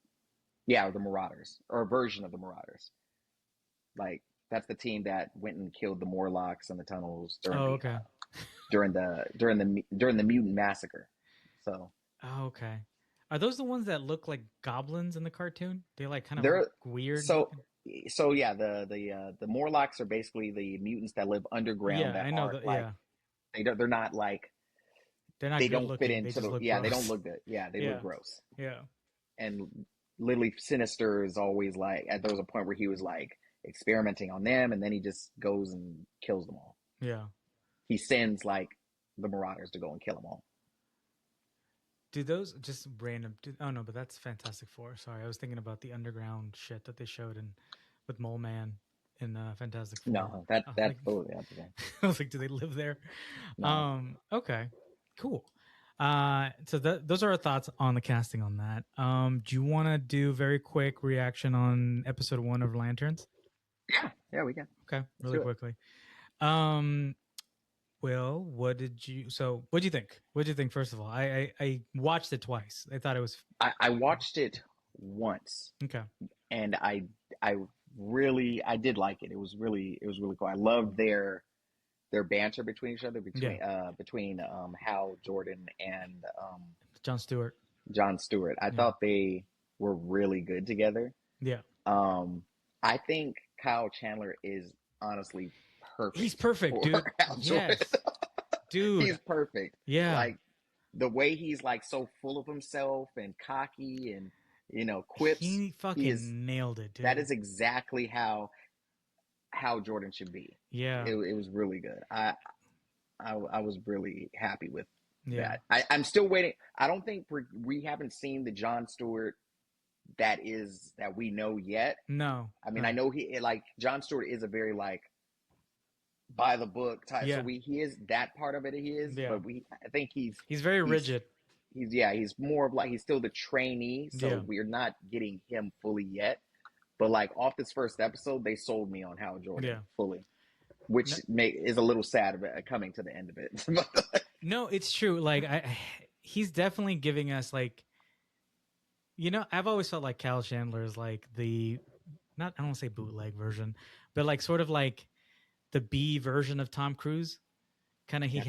S2: Yeah, the Marauders, or a version of the Marauders. Like that's the team that went and killed the Morlocks in the tunnels
S1: Oh, okay.
S2: During the mutant massacre. So
S1: Oh, okay. Are those the ones that look like goblins in the cartoon? They like kind of
S2: they're
S1: look weird.
S2: so yeah, the Morlocks are basically the mutants that live underground
S1: Yeah,
S2: that
S1: I know
S2: aren't
S1: that.
S2: like
S1: Yeah,
S2: they're not like
S1: they're not
S2: they
S1: good
S2: don't fit
S1: looking. They
S2: into
S1: just
S2: the
S1: look
S2: they don't
S1: gross.
S2: look good. Yeah, they
S1: Yeah,
S2: look gross.
S1: yeah,
S2: And literally Sinister is always like there was a point where he was like experimenting on them, and then he just goes and kills them all.
S1: yeah.
S2: He sends like the Marauders to go and kill them all.
S1: Do those just random? Oh no, but that's Fantastic Four. Sorry, I was thinking about the underground shit that they showed in with Mole Man in Fantastic Four.
S2: No,
S1: I was
S2: that's
S1: like,
S2: totally out there.
S1: I was like, do they live there?
S2: No.
S1: Okay, cool. So those are our thoughts on the casting on that. Do you want to do very quick reaction on episode 1 of Lanterns?
S2: Yeah, we can.
S1: Okay,
S2: Let's
S1: really
S2: do it.
S1: quickly. Well, what'd you think? What'd you think, first of all? I watched it twice. I thought it was...
S2: I watched it once.
S1: Okay.
S2: And I did like it. It was really cool. I loved their banter between each other, between Hal Jordan and
S1: Jon Stewart.
S2: I thought they were really good together.
S1: Yeah.
S2: I think Kyle Chandler is honestly perfect.
S1: He's perfect, dude. Yes. Dude.
S2: He's perfect.
S1: Yeah.
S2: Like the way he's like so full of himself and cocky and quips.
S1: He fucking nailed it, dude.
S2: That is exactly how Jordan should be.
S1: Yeah.
S2: It was really good. I was really happy with
S1: that.
S2: I'm still waiting. I don't think we haven't seen the Jon Stewart that we know yet.
S1: No.
S2: I mean, I know Jon Stewart is a very like by the book type.
S1: Yeah.
S2: So he is that part of it. He is, but I think he's
S1: very rigid.
S2: He's more of like he's still the trainee, so we're not getting him fully yet. But like off this first episode, they sold me on Hal Jordan fully, which is a little sad about coming to the end of it.
S1: No, it's true. Like he's definitely giving us like, I've always felt like Kyle Chandler is like I don't want to say bootleg version, but like sort of like the B version of Tom Cruise. Kind of he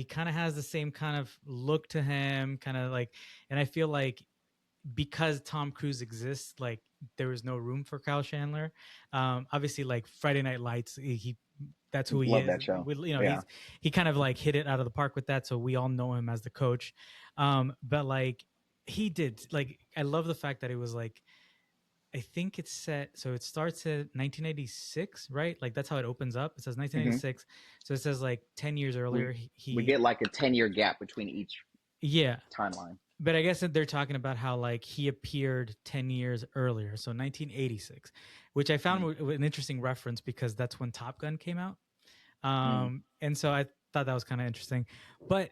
S1: kind of has the same kind of look to him, kind of like, and I feel like because Tom Cruise exists, like there was no room for Kyle Chandler. Obviously, like Friday Night Lights, that's who he
S2: Love
S1: is.
S2: That show.
S1: He kind of like hit it out of the park with that, so we all know him as the coach. But like he did, like I love the fact that it was like, I think it's set, so it starts at 1986, right? Like that's how it opens up. It says 1986, so it says like 10 years earlier.
S2: We get like a 10-year gap between each timeline.
S1: But I guess that they're talking about how like he appeared 10 years earlier, so 1986, which I found an interesting reference because that's when Top Gun came out. And so I thought that was kind of interesting. But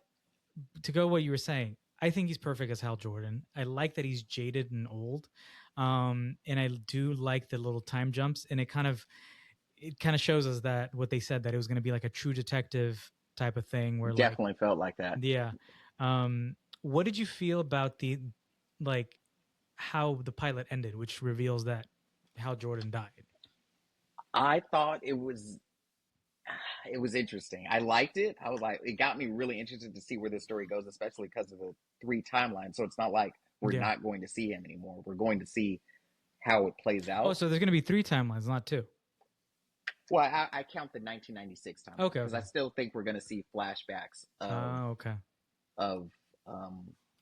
S1: to go what you were saying, I think he's perfect as Hal Jordan. I like that he's jaded and old. And I do like the little time jumps, and it kind of shows us that what they said, that it was going to be like a True Detective type of thing where
S2: definitely felt like that.
S1: Yeah. What did you feel about how the pilot ended, which reveals that Hal Jordan died?
S2: I thought it was interesting. I liked it. I was like, it got me really interested to see where this story goes, especially because of the 3 timelines. So it's not like we're not going to see him anymore. We're going to see how it plays out.
S1: Oh, so there's going to be 3 timelines, not 2.
S2: Well, I count the 1996 timeline.
S1: Okay.
S2: Because I still think we're going to see flashbacks of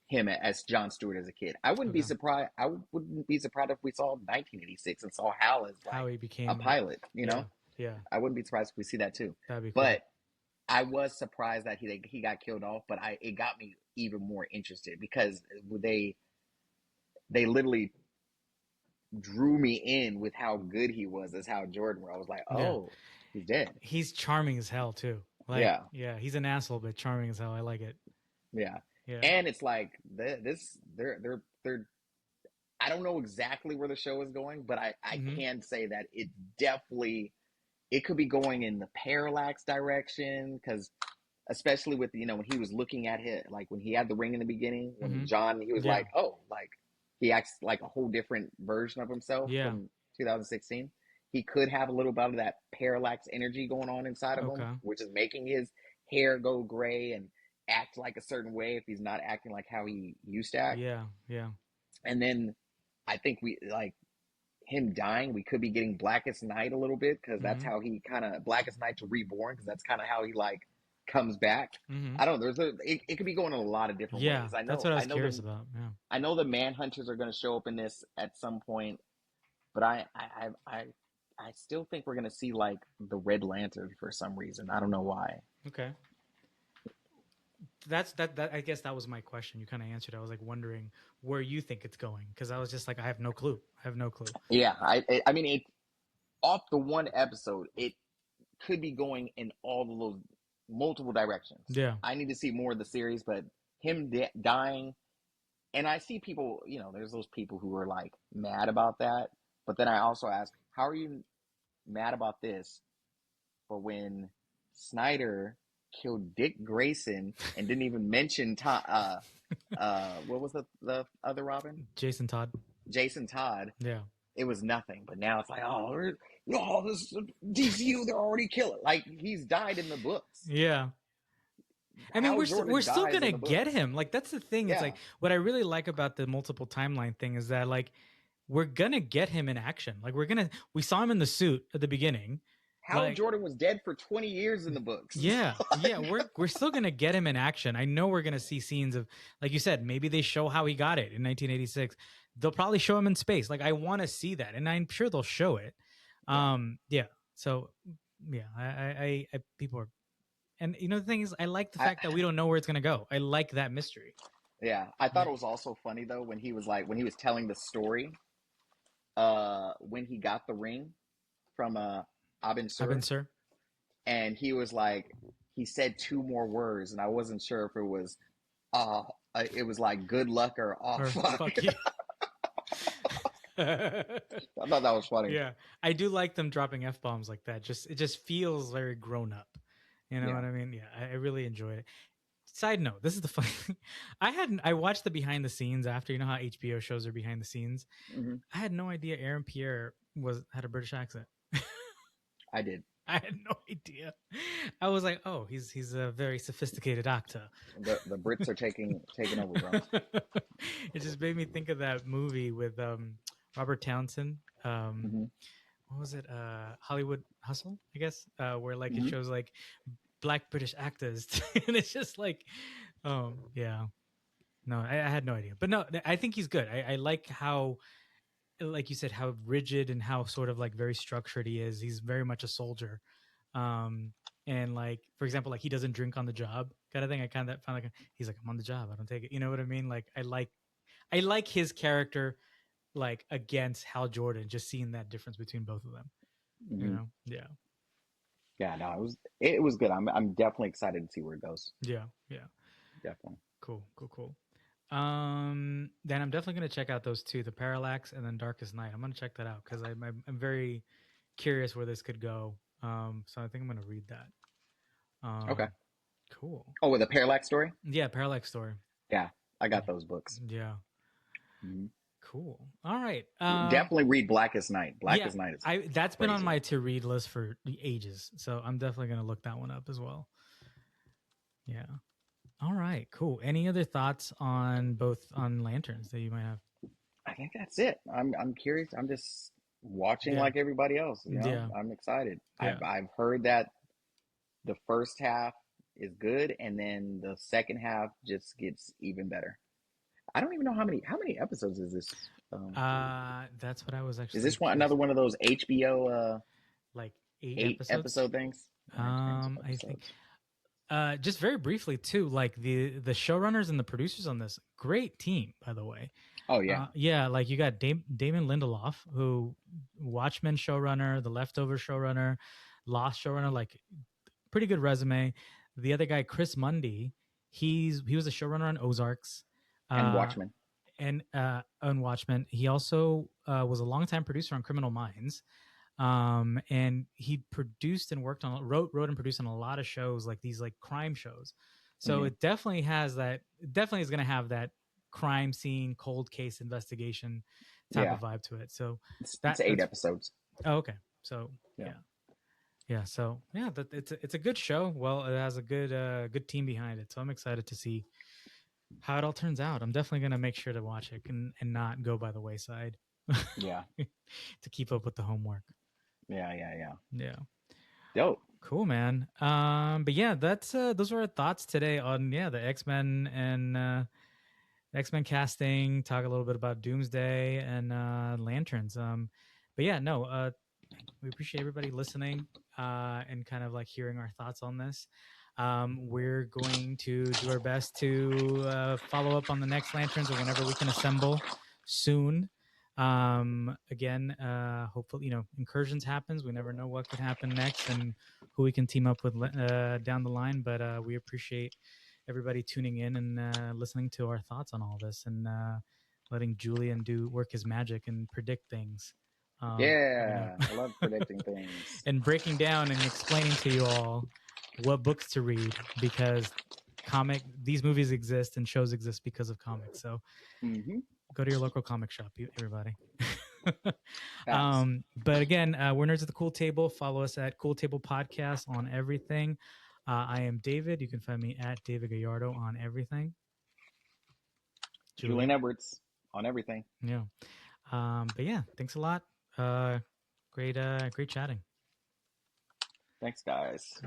S2: him as Jon Stewart as a kid. I wouldn't be surprised. I wouldn't be surprised if we saw 1986 and saw Hal as like
S1: how he became
S2: a pilot. You know?
S1: Yeah.
S2: I wouldn't be surprised if we see that too.
S1: That'd be cool.
S2: But I was surprised that he got killed off. But it got me even more interested because they literally drew me in with how good he was as Hal Jordan. Where I was like, he's dead.
S1: He's charming as hell too. Like, yeah, he's an asshole, but charming as hell. I like it.
S2: Yeah. And it's like they're I don't know exactly where the show is going, but I can say that it definitely could be going in the parallax direction, because especially with when he was looking at him, like when he had the ring in the beginning, when John, he was like, oh, like he acts like a whole different version of himself from 2016. He could have a little bit of that parallax energy going on inside of him, which is making his hair go gray and act like a certain way if he's not acting like how he used to act.
S1: Yeah.
S2: And then I think we like him dying. We could be getting Blackest Night a little bit because that's how he kind of Blackest Night to Reborn because that's kind of how he like comes back. I don't know. It could be going in a lot of different ways. I know,
S1: that's what I was curious about. Yeah.
S2: I know the Manhunters are going to show up in this at some point, but I still think we're going to see like the Red Lantern for some reason. I don't know why.
S1: Okay. That I guess that was my question. You kind of answered. I was like wondering where you think it's going because I was just like I have no clue.
S2: Yeah, I mean, it off the one episode, it could be going in all of those multiple directions.
S1: Yeah,
S2: I need to see more of the series, but him dying, and I see people. You know, there's those people who are like mad about that, but then I also ask, how are you mad about this? But when Snyder killed Dick Grayson and didn't even mention what was the other Robin?
S1: Jason Todd.
S2: Yeah, it was nothing. But now it's like, this DCU, they're already killing. Like he's died in the books.
S1: Yeah. I mean, we're still gonna get him. Like that's the thing. It's like what I really like about the multiple timeline thing is that like we're gonna get him in action. Like we saw him in the suit at the beginning.
S2: Hal Jordan was dead for 20 years in the books.
S1: Yeah, we're still gonna get him in action. I know we're gonna see scenes of, like you said, maybe they show how he got it in 1986. They'll probably show him in space. Like I want to see that, and I'm sure they'll show it. So I people are, and you know the thing is, I like the fact that we don't know where it's gonna go. I like that mystery.
S2: Yeah, I thought it was also funny though when he was telling the story, when he got the ring from Abin Sur. And he was like, he said two more words, and I wasn't sure if it was like good luck or fuck you. I thought that was funny.
S1: Yeah, I do like them dropping F-bombs like that. It just feels very grown up. You know what I mean? Yeah, I really enjoy it. Side note, this is the funny thing. I watched the behind the scenes after. You know how HBO shows are behind the scenes? Mm-hmm. I had no idea Aaron Pierre had a British accent.
S2: I did.
S1: I had no idea. I was like, oh, he's a very sophisticated actor.
S2: The Brits are taking over, bro.
S1: It just made me think of that movie with Robert Townsend. What was it? Hollywood Hustle, I guess, where like it shows like Black British actors, and it's just like, oh yeah. No, I had no idea, but no, I think he's good. I like how, like you said, how rigid and how sort of like very structured he is. He's very much a soldier. And like, for example, like he doesn't drink on the job kind of thing. I kind of found like, he's like, I'm on the job, I don't take it. You know what I mean? Like, I like his character, like against Hal Jordan, just seeing that difference between both of them, you know? Yeah.
S2: Yeah, no, it was good. I'm definitely excited to see where it goes.
S1: Yeah.
S2: Definitely.
S1: Cool. Then I'm definitely going to check out those two, the Parallax and then Darkest Night. I'm going to check that out because I'm very curious where this could go. So I think I'm going to read that.
S2: Okay.
S1: Cool.
S2: Oh, with a Parallax story?
S1: Yeah, Parallax story.
S2: Yeah, I got those books.
S1: Yeah. Mm-hmm. Cool. All right.
S2: Definitely read Blackest Night. Blackest Night is
S1: that's been on my to-read list for ages, so I'm definitely going to look that one up as well. Yeah. All right, cool. Any other thoughts on Lanterns that you might have?
S2: I think that's it. I'm curious. I'm just watching like everybody else. You know? Yeah. I'm excited. Yeah. I've heard that the first half is good, and then the second half just gets even better. I don't even know how many episodes is this.
S1: That's what I was actually.
S2: Is this another one of those HBO
S1: like eight
S2: episode things?
S1: I think. Just very briefly too, like the showrunners and the producers on this, great team, by the way.
S2: Oh yeah,
S1: yeah. Like you got Damon Lindelof, who Watchmen showrunner, The Leftovers showrunner, Lost showrunner, like pretty good resume. The other guy, Chris Mundy, he was a showrunner on Ozarks
S2: and Watchmen,
S1: and on Watchmen. He also was a longtime producer on Criminal Minds. And he produced and wrote and produced on a lot of shows, like these like crime shows. So it definitely has that. It definitely is going to have that crime scene, cold case investigation type of vibe to it. So
S2: it's 8 episodes.
S1: Oh, okay. So yeah. So yeah, it's a good show. Well, it has a good team behind it. So I'm excited to see how it all turns out. I'm definitely gonna make sure to watch it and not go by the wayside.
S2: Yeah.
S1: To keep up with the homework.
S2: Yeah.
S1: Dope. Cool, man. But yeah, that's those were our thoughts today on the X-Men and X-Men casting. Talk a little bit about Doomsday and Lanterns. But yeah, no, we appreciate everybody listening and kind of like hearing our thoughts on this. We're going to do our best to follow up on the next Lanterns or whenever we can assemble soon. Again, hopefully, incursions happens. We never know what could happen next and who we can team up with down the line. But we appreciate everybody tuning in and listening to our thoughts on all this and letting Julien work his magic and predict things.
S2: I love predicting things
S1: and breaking down and explaining to you all what books to read, because these movies exist and shows exist because of comics. So go to your local comic shop, everybody. But again, we're Nerds at the Cool Table. Follow us at Cool Table Podcast on everything. I am David. You can find me at David Gallardo on everything.
S2: Julien Edwards on everything.
S1: Yeah. But yeah, thanks a lot. Great chatting.
S2: Thanks, guys.